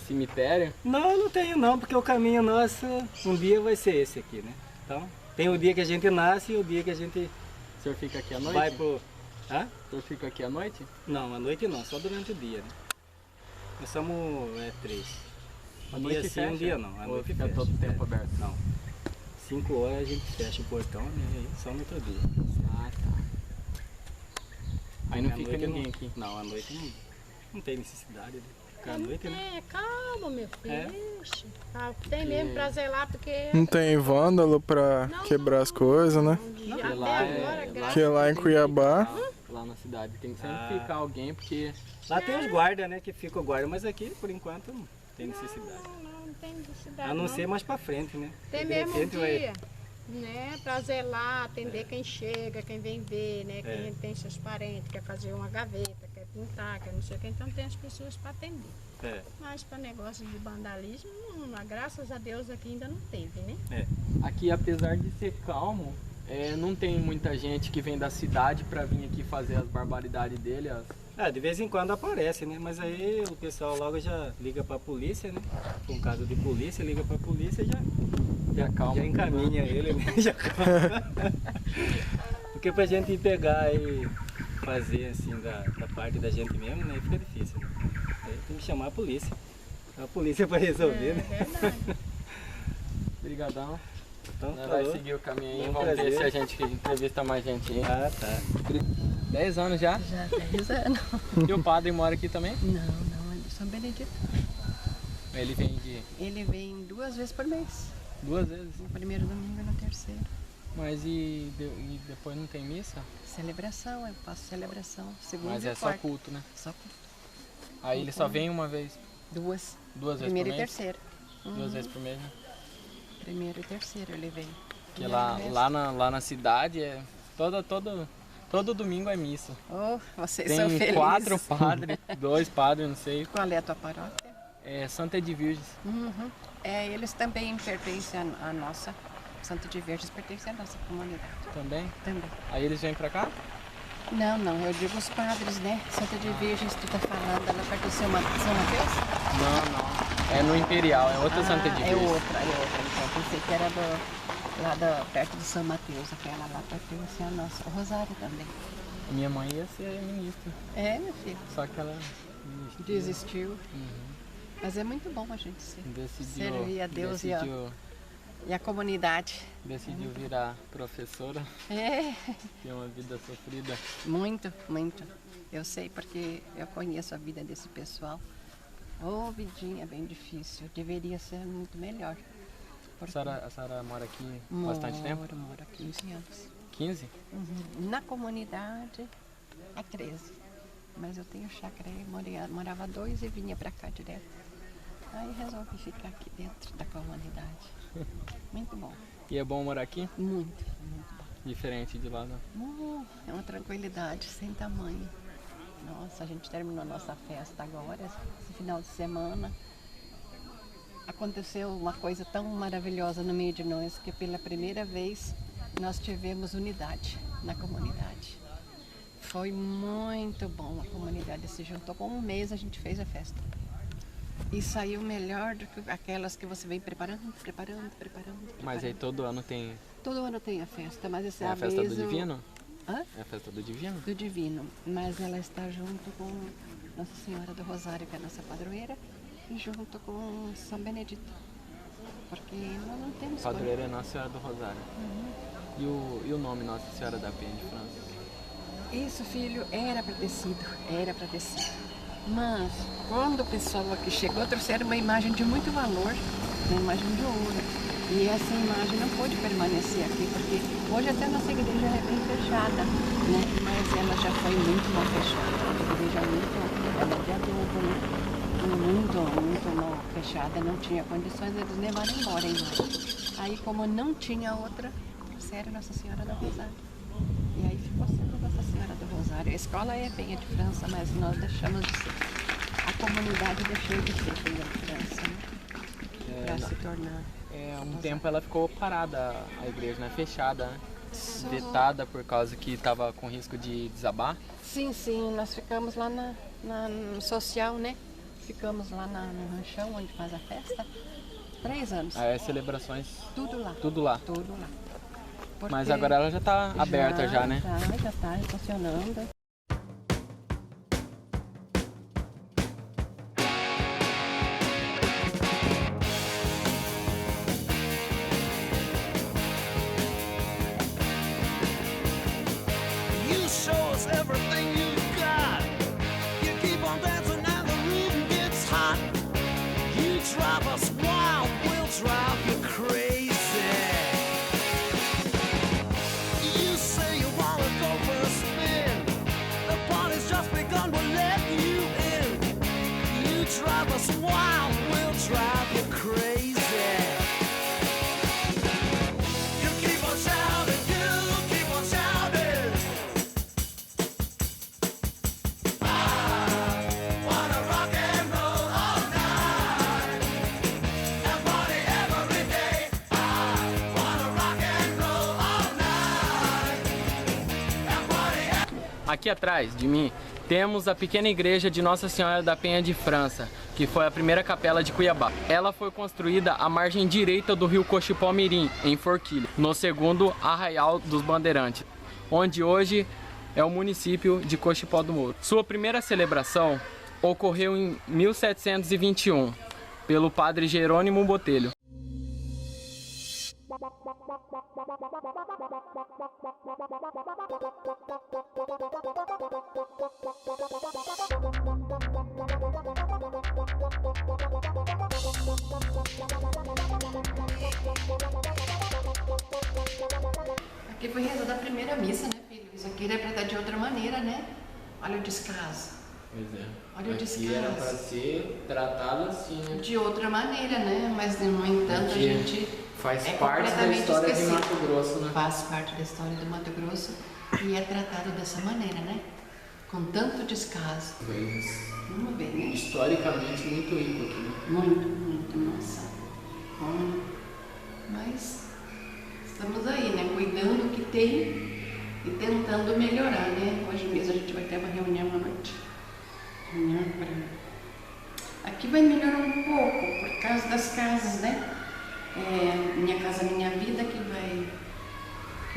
cemitério? Não, eu não tenho não, porque o caminho nosso um dia vai ser esse aqui, né? Então, tem o dia que a gente nasce e o dia que a gente... O senhor fica aqui à noite? Vai pro... O senhor fica aqui à noite? Não, à noite não, só durante o dia, né? Nós somos 3. A Um noite dia sim, fecha? um dia não. A noite fica fecha. todo o tempo aberto? Não. 5 horas a gente fecha o portão, né? E aí só no outro dia. Ah, tá. Aí não fica ninguém aqui? Não, à noite não tem necessidade de ficar à noite, né? Calma, meu filho. Ixi, tem mesmo pra zelar, porque... Não tem vândalo pra quebrar as coisas, né? Que lá em Cuiabá... Lá na cidade tem que sempre ficar alguém, porque... Lá tem os guardas, né? Que ficam guarda, mas aqui, por enquanto, não tem necessidade. Não tem necessidade. A não ser mais pra frente, né? Tem mesmo um dia, né? Pra zelar, atender quem chega, quem vem ver, né? Quem tem seus parentes, quer fazer uma gaveta, quer pintar, quer não sei o que. Então tem as pessoas pra atender. Mas para negócio de vandalismo, graças a Deus aqui ainda não teve, né? Aqui, apesar de ser calmo, não tem muita gente que vem da cidade para vir aqui fazer as barbaridades dele. De vez em quando aparece, né? Mas aí o pessoal logo já liga para a polícia, né? Com caso de polícia, liga para a polícia e já encaminha ele, né? Já calma. Porque pra gente pegar e fazer assim da parte da gente mesmo, né? Fica difícil. Né? Aí tem que chamar a polícia. A polícia para resolver, né? Obrigadão. Então, vai seguir o caminho aí, vamos ver se a gente entrevista mais gente aí. Tá. 10 anos já? Já 10 anos. E o padre mora aqui também? Não, ele é de São Benedito. Ele vem de... Ele vem 2 vezes por mês. 2 vezes? No primeiro domingo e no terceiro. Mas e depois não tem missa? Celebração, eu faço celebração. Segunda Mas e só culto, né? Só culto. Aí ele só vem uma vez? 2. 2 vezes Primeiro por mês? e terceiro. 2 vezes por mês, né? Primeiro e terceiro ele vem. Porque lá na cidade todo domingo é missa. Vocês tem são felizes. 4 padres, 2 padres, não sei. Qual é a tua paróquia? Santa de Virgens. Uhum. Eles também pertencem à nossa, Santa de Virgens pertence à nossa comunidade. Também? Também. Aí eles vêm pra cá? Não, eu digo os padres, né? Santa de Virgens, tu tá falando, ela pertence a São Mateus? Não. É no Imperial, é outra Santa de Virgens. É outra. Então, pensei que era perto de São Mateus, aquela lá pertence a nossa. O Rosário também. Minha mãe ia ser ministra. É, meu filho. Só que ela desistiu. Uhum. Mas é muito bom a gente servir a Deus e a comunidade. Decidiu virar professora. É. Ter uma vida sofrida. Muito, muito. Eu sei porque eu conheço a vida desse pessoal. Ô, vidinha, bem difícil. Deveria ser muito melhor. Porque... A senhora mora aqui bastante tempo? Moro há 15 anos. 15? Uhum. Na comunidade, há 13. Mas eu tenho chácara aí, morava 2 e vinha pra cá direto. Aí resolvi ficar aqui dentro da comunidade. Muito bom. E é bom morar aqui? Muito, muito bom. Diferente de lá, não? É uma tranquilidade sem tamanho. Nossa, a gente terminou a nossa festa agora, esse final de semana. Aconteceu uma coisa tão maravilhosa no meio de nós, que pela primeira vez nós tivemos unidade na comunidade. Foi muito bom, a comunidade se juntou. Com um mês a gente fez a festa. E saiu melhor do que aquelas que você vem preparando. Mas aí todo ano tem... Todo ano tem a festa, mas esse é a festa do Divino? Hã? É a festa do Divino? Do Divino, mas ela está junto com Nossa Senhora do Rosário, que é a nossa padroeira, e junto com São Benedito. Porque nós não temos... Padroeira é Nossa Senhora do Rosário. Uhum. E o nome Nossa Senhora da Penha de França? Isso, filho, era para ter sido. Mas, quando o pessoal aqui chegou, trouxeram uma imagem de muito valor, uma imagem de ouro. E essa imagem não pôde permanecer aqui, porque hoje até a nossa igreja é bem fechada, né? Mas ela já foi muito mal fechada. A igreja ela é de adobo, né? Muito mal fechada, não tinha condições, eles levaram embora a imagem. Aí, como não tinha outra, trouxeram Nossa Senhora do Rosário. E aí ficou sempre Nossa Senhora do Rosário. A escola é Penha de França, mas nós deixamos de ser. A comunidade deixou de ser Penha de França, né? Para se tornar. Um tempo ela ficou parada, a igreja, né? Fechada, né? Vetada por causa que estava com risco de desabar. Sim, nós ficamos lá no social, né? Ficamos lá no ranchão onde faz a festa. 3 anos. As celebrações? Tudo lá. Tudo lá. Porque mas agora ela já está aberta já, né? Já está funcionando. Aqui atrás de mim temos a pequena igreja de Nossa Senhora da Penha de França, que foi a primeira capela de Cuiabá. Ela foi construída à margem direita do rio Cochipó-Mirim, em Forquilha, no segundo Arraial dos Bandeirantes, onde hoje é o município de Cochipó do Moro. Sua primeira celebração ocorreu em 1721, pelo padre Jerônimo Botelho. Aqui foi rezada a primeira missa, né, filho? Isso aqui era para estar de outra maneira, né? Olha o descaso. Pois é. Olha o descaso. Aqui era para ser tratado assim, né? De outra maneira, né? Mas, no entanto, aqui a gente... faz parte da história de Mato Grosso, né? Faz parte da história do Mato Grosso e é tratado dessa maneira, né? com tanto descaso. Vamos ver, né? Historicamente muito rico aqui, né? Muito, nossa. Bom, mas estamos aí, né? Cuidando do que tem e tentando melhorar, né? Hoje mesmo a gente vai ter uma reunião à noite. Aqui vai melhorar um pouco por causa das casas, né? Minha Casa Minha Vida que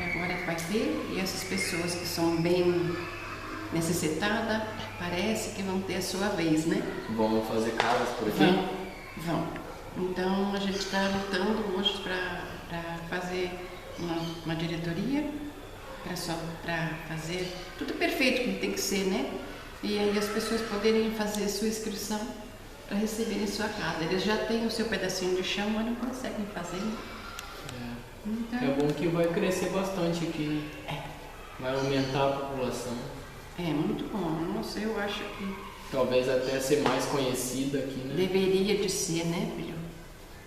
agora vai ter, e essas pessoas que são bem necessitadas, parece que vão ter a sua vez, né? Vão fazer casas por aqui? Vão. Então a gente está lutando hoje para fazer uma diretoria, para fazer tudo perfeito como tem que ser, né? E aí as pessoas poderem fazer sua inscrição para receberem sua casa. Eles já têm o seu pedacinho de chão, mas não conseguem fazer, né? Então, é bom que vai crescer bastante aqui, né? Vai aumentar a população. É muito bom. Nossa, eu acho que talvez até ser mais conhecida aqui, né? Deveria de ser, né, filho?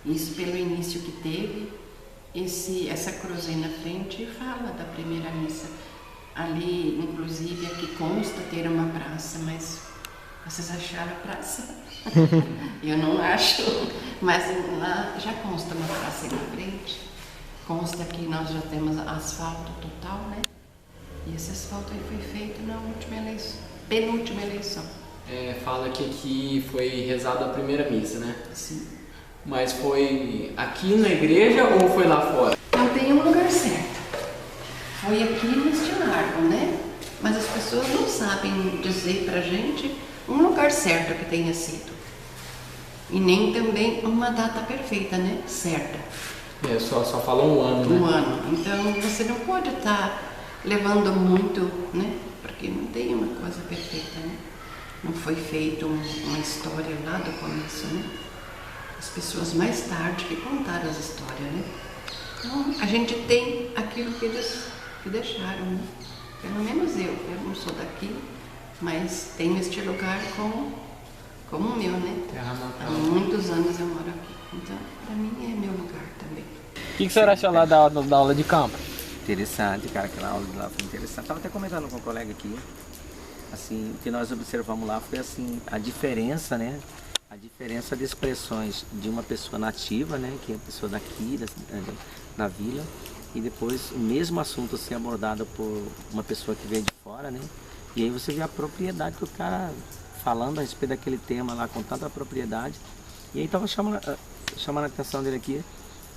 Isso pelo início que teve, essa cruz aí na frente fala da primeira missa. Ali, inclusive, aqui consta ter uma praça, mas vocês acharam a praça? Eu não acho, mas lá já consta uma praça aí na frente. Consta que nós já temos asfalto total, né? E esse asfalto aí foi feito na penúltima eleição. Fala que aqui foi rezada a primeira missa, né? Sim. Mas foi aqui na igreja ou foi lá fora? Não tem um lugar certo. Foi aqui neste largo, né? Mas as pessoas não sabem dizer pra gente um lugar certo que tenha sido. E nem também uma data perfeita, né? Certa. Só fala um ano, né? Um ano. Então você não pode estar levando muito, né? Porque não tem uma coisa perfeita, né? Não foi feita uma história lá do começo, né? As pessoas mais tarde que contaram as histórias, né? Então a gente tem aquilo que eles deixaram, né? Pelo menos eu não sou daqui, mas tenho este lugar como o meu, né? Há muitos anos eu moro aqui, então para mim é meu lugar também. O que a senhora achou lá da aula de campo? Interessante, cara, aquela aula de lá foi interessante. Estava até comentando com um colega aqui, assim, o que nós observamos lá foi assim, a diferença, né? A diferença de expressões de uma pessoa nativa, né? Que é a pessoa daqui, da vila, e depois o mesmo assunto ser abordado por uma pessoa que veio de fora, né? E aí você vê a propriedade que o cara falando a respeito daquele tema lá com tanta propriedade. E aí estava chamando a atenção dele aqui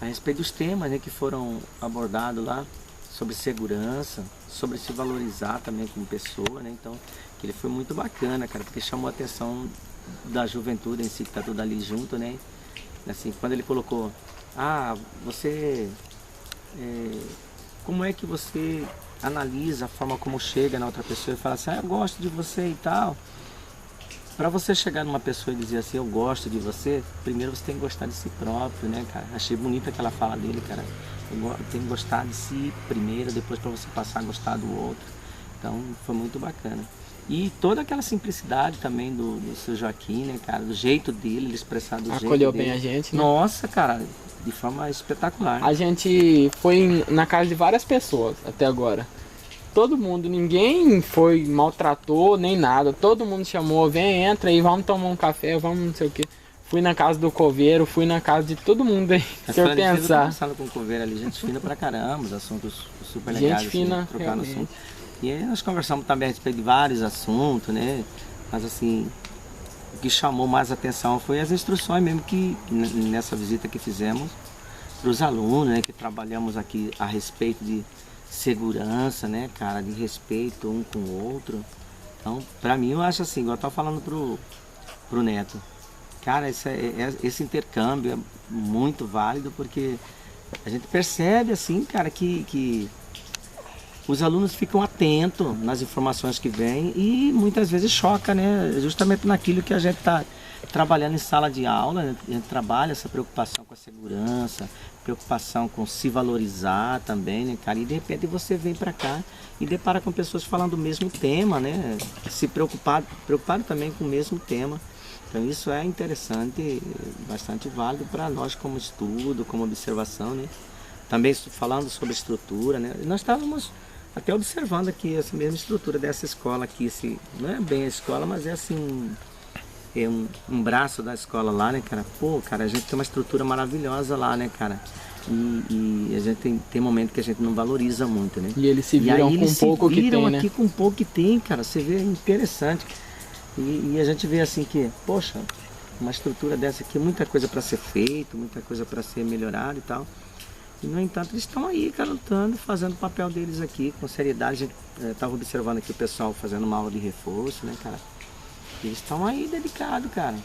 a respeito dos temas, né, que foram abordados lá, sobre segurança, sobre se valorizar também como pessoa, né? Então, que ele foi muito bacana, cara, porque chamou a atenção da juventude em si, que está tudo ali junto, né? Assim, quando ele colocou, você, como é que você analisa a forma como chega na outra pessoa e fala assim, eu gosto de você e tal. Para você chegar numa pessoa e dizer assim, eu gosto de você, primeiro você tem que gostar de si próprio, né, cara? Achei bonita aquela fala dele, cara. Tem que gostar de si primeiro, depois para você passar a gostar do outro. Então, foi muito bacana. E toda aquela simplicidade também do seu Joaquim, né, cara? Do jeito dele, de expressar do jeito dele. Acolheu bem a gente, né? Nossa, cara, de forma espetacular. A gente foi na casa de várias pessoas até agora. Todo mundo, ninguém maltratou nem nada. Todo mundo chamou, vem, entra aí, vamos tomar um café, vamos não sei o que. Fui na casa do coveiro, fui na casa de todo mundo aí, se eu pensar. Conversando com o coveiro ali, gente fina pra caramba, os assuntos super legais. Gente fina, assim, trocando assunto. E aí nós conversamos também a respeito de vários assuntos, né? Mas assim, o que chamou mais atenção foi as instruções mesmo que nessa visita que fizemos para os alunos, né? Que trabalhamos aqui a respeito de segurança, né, cara, de respeito um com o outro. Então, pra mim, eu acho assim, igual eu tava falando pro Neto, cara, esse intercâmbio é muito válido, porque a gente percebe, assim, cara, que os alunos ficam atentos nas informações que vêm e muitas vezes choca, né, justamente naquilo que a gente tá trabalhando em sala de aula, né? A gente trabalha essa preocupação com a segurança, preocupação com se valorizar também, né, cara? E de repente você vem para cá e depara com pessoas falando do mesmo tema, né? Se preocupado também com o mesmo tema. Então isso é interessante, bastante válido para nós como estudo, como observação, né? Também falando sobre estrutura, né? Nós estávamos até observando aqui essa mesma estrutura dessa escola aqui, não é bem a escola, mas é assim, é um braço da escola lá, né, cara? Pô, cara, a gente tem uma estrutura maravilhosa lá, né, cara? E a gente tem momento que a gente não valoriza muito, né? E eles se viram com pouco que tem, né? Aqui com pouco que tem, cara. Você vê, é interessante. E a gente vê assim que, poxa, uma estrutura dessa aqui, muita coisa para ser feito, muita coisa para ser melhorada e tal. E, no entanto, eles estão aí, cara, lutando, fazendo o papel deles aqui, com seriedade. A gente estava observando aqui o pessoal fazendo uma aula de reforço, né, cara? Eles estão aí dedicados, cara.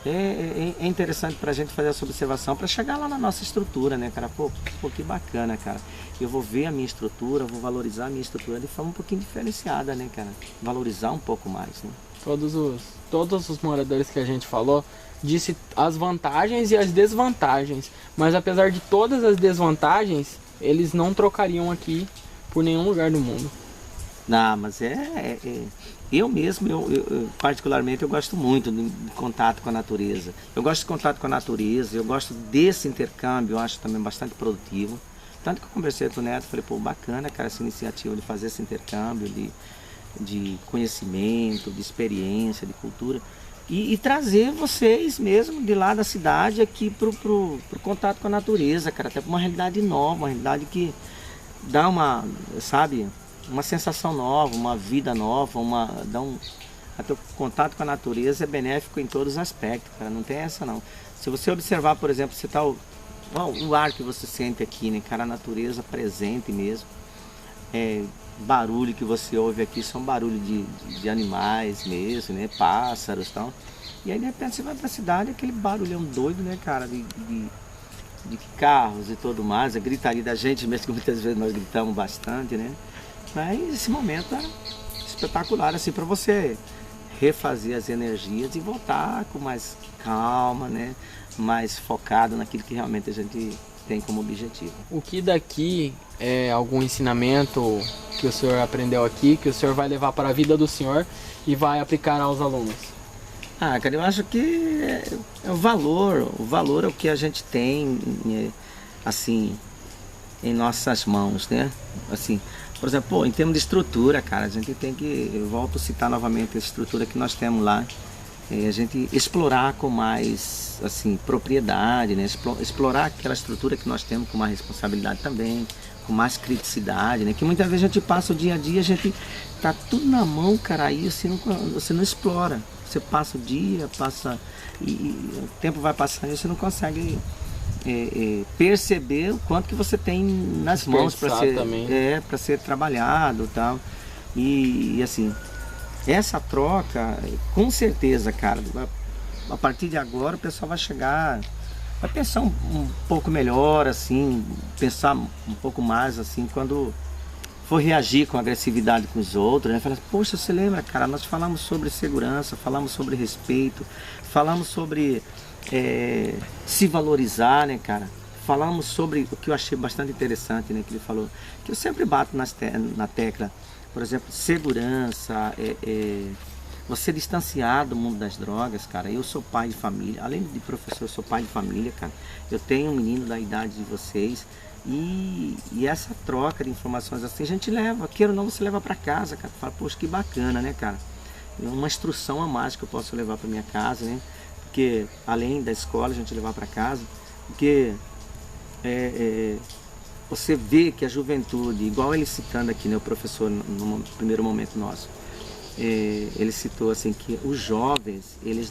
É interessante pra gente fazer essa observação para chegar lá na nossa estrutura, né, cara? Pô, que bacana, cara. Eu vou ver a minha estrutura, vou valorizar a minha estrutura de forma um pouquinho diferenciada, né, cara? Valorizar um pouco mais, né? Todos os moradores que a gente falou disse as vantagens e as desvantagens, mas apesar de todas as desvantagens, eles não trocariam aqui por nenhum lugar do mundo. Não, mas eu mesmo, eu particularmente, eu gosto muito de contato com a natureza. Eu gosto de contato com a natureza, eu gosto desse intercâmbio, eu acho também bastante produtivo. Tanto que eu conversei com o Neto, falei, pô, bacana, cara, essa iniciativa de fazer esse intercâmbio de conhecimento, de experiência, de cultura. E trazer vocês mesmo de lá da cidade aqui pro contato com a natureza, cara, até para uma realidade nova, uma realidade que dá uma, sabe, uma sensação nova, uma vida nova, até o contato com a natureza é benéfico em todos os aspectos, cara, não tem essa não. Se você observar, por exemplo, você tá o ar que você sente aqui, né, cara, a natureza presente mesmo, barulho que você ouve aqui são barulho de animais mesmo, né, pássaros e tal. E aí de repente você vai pra cidade, aquele barulhão doido, né, cara, de carros e tudo mais, a gritaria da gente mesmo, que muitas vezes nós gritamos bastante, né. Mas esse momento é espetacular, assim, para você refazer as energias e voltar com mais calma, né? Mais focado naquilo que realmente a gente tem como objetivo. O que daqui é algum ensinamento que o senhor aprendeu aqui, que o senhor vai levar para a vida do senhor e vai aplicar aos alunos? Ah, cara, eu acho que é o valor é o que a gente tem, assim, em nossas mãos, né? Assim, por exemplo, em termos de estrutura, cara, a gente tem que, eu volto a citar novamente a estrutura que nós temos lá, a gente explorar com mais, assim, propriedade, né? Explorar aquela estrutura que nós temos com mais responsabilidade também, com mais criticidade, né? Que muitas vezes a gente passa o dia a dia, a gente tá tudo na mão, cara, aí você não explora. Você passa o dia, e o tempo vai passando e você não consegue perceber o quanto que você tem nas mãos para ser trabalhado e tal. E assim, essa troca, com certeza, cara, a partir de agora o pessoal vai chegar, vai pensar um pouco melhor, assim, pensar um pouco mais, assim, quando for reagir com agressividade com os outros, né? Falar, poxa, você lembra, cara, nós falamos sobre segurança, falamos sobre respeito, falamos sobre se valorizar, né, cara? Falamos sobre o que eu achei bastante interessante, né, que ele falou, que eu sempre bato na tecla, por exemplo, segurança, você distanciar do mundo das drogas, cara. Eu sou pai de família, além de professor, eu sou pai de família, cara. Eu tenho um menino da idade de vocês e essa troca de informações assim, a gente leva, queira ou não, você leva para casa, cara. Fala, poxa, que bacana, né, cara? Uma instrução a mais que eu posso levar para minha casa, né? Porque além da escola, a gente levar para casa, porque você vê que a juventude, igual ele citando aqui, né, o professor no primeiro momento nosso, ele citou assim que os jovens, eles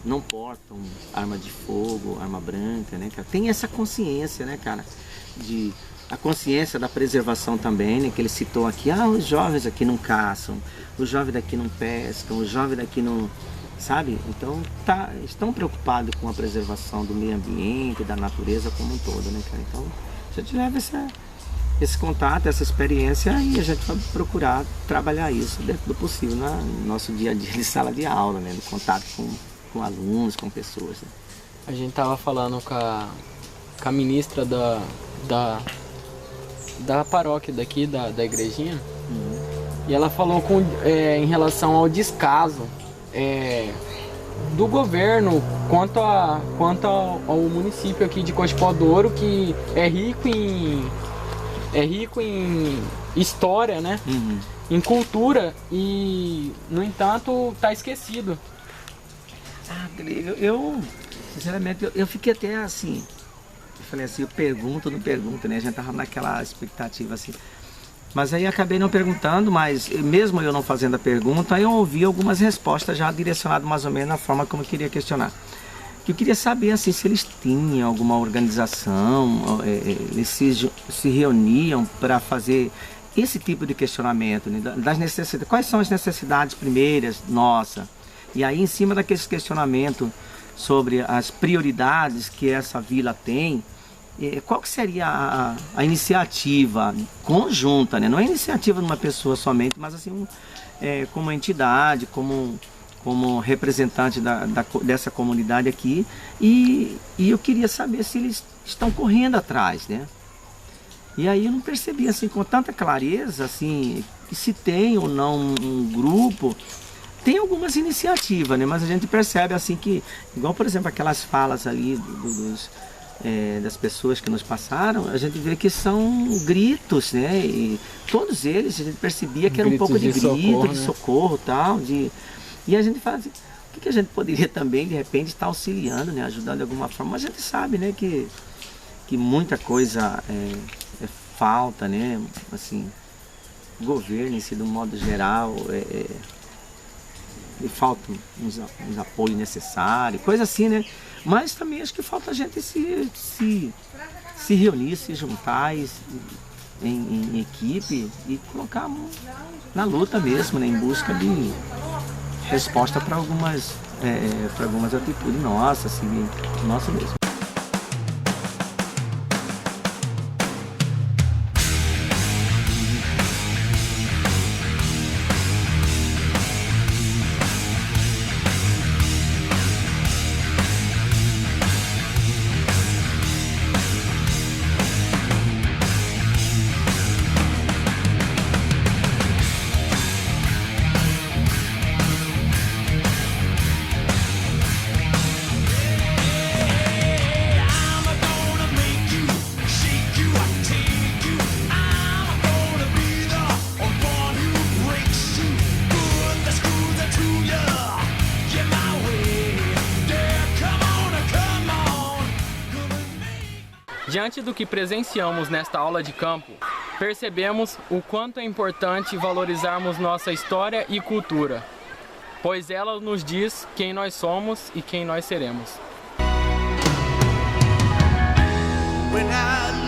não portam arma de fogo, arma branca, né, cara? Tem essa consciência, né, cara, a consciência da preservação também, né, que ele citou aqui, os jovens aqui não caçam, os jovens daqui não pescam, os jovens daqui não, sabe? Então estão preocupados com a preservação do meio ambiente, da natureza como um todo, né, cara? Então a gente leva esse contato, essa experiência e a gente vai procurar trabalhar isso dentro do possível no nosso dia a dia de sala de aula, né? No contato com alunos, com pessoas, né? A gente tava falando com a ministra da paróquia daqui, da igrejinha, e ela falou em relação ao descaso do governo quanto ao município aqui de Cochipó do Ouro, que é rico é rico em história, né? Em cultura e, no entanto, tá esquecido. Eu sinceramente, eu fiquei até assim, eu falei assim, eu pergunto, não pergunto, né? A gente tava naquela expectativa assim. Mas aí acabei não perguntando, mas mesmo eu não fazendo a pergunta, eu ouvi algumas respostas já direcionadas mais ou menos na forma como eu queria questionar. Eu queria saber assim, se eles tinham alguma organização, eles se reuniam para fazer esse tipo de questionamento, né? Das necessidades. Quais são as necessidades primeiras nossas? E aí, em cima daquele questionamento sobre as prioridades que essa vila tem, qual que seria a iniciativa conjunta, né? Não é iniciativa de uma pessoa somente, mas assim, como entidade, como representante dessa comunidade aqui. E eu queria saber se eles estão correndo atrás, né? E aí eu não percebi assim com tanta clareza assim, que se tem ou não um grupo. Tem algumas iniciativas, né? Mas a gente percebe assim que, igual por exemplo aquelas falas ali das pessoas que nos passaram, a gente vê que são gritos, né? E todos eles a gente percebia que era um pouco de grito, de socorro, tal, e a gente fala assim, o que a gente poderia também de repente estar auxiliando, né? Ajudando de alguma forma. Mas a gente sabe, né? Que muita coisa falta, né? Assim, o governo em si, de um modo geral, faltam uns apoios necessários, coisa assim, né? Mas também acho que falta a gente se reunir, se juntar em equipe e colocar na luta mesmo, né? Em busca de resposta para algumas atitudes nossas, assim, nossa mesmo. Diante do que presenciamos nesta aula de campo, percebemos o quanto é importante valorizarmos nossa história e cultura, pois ela nos diz quem nós somos e quem nós seremos. When I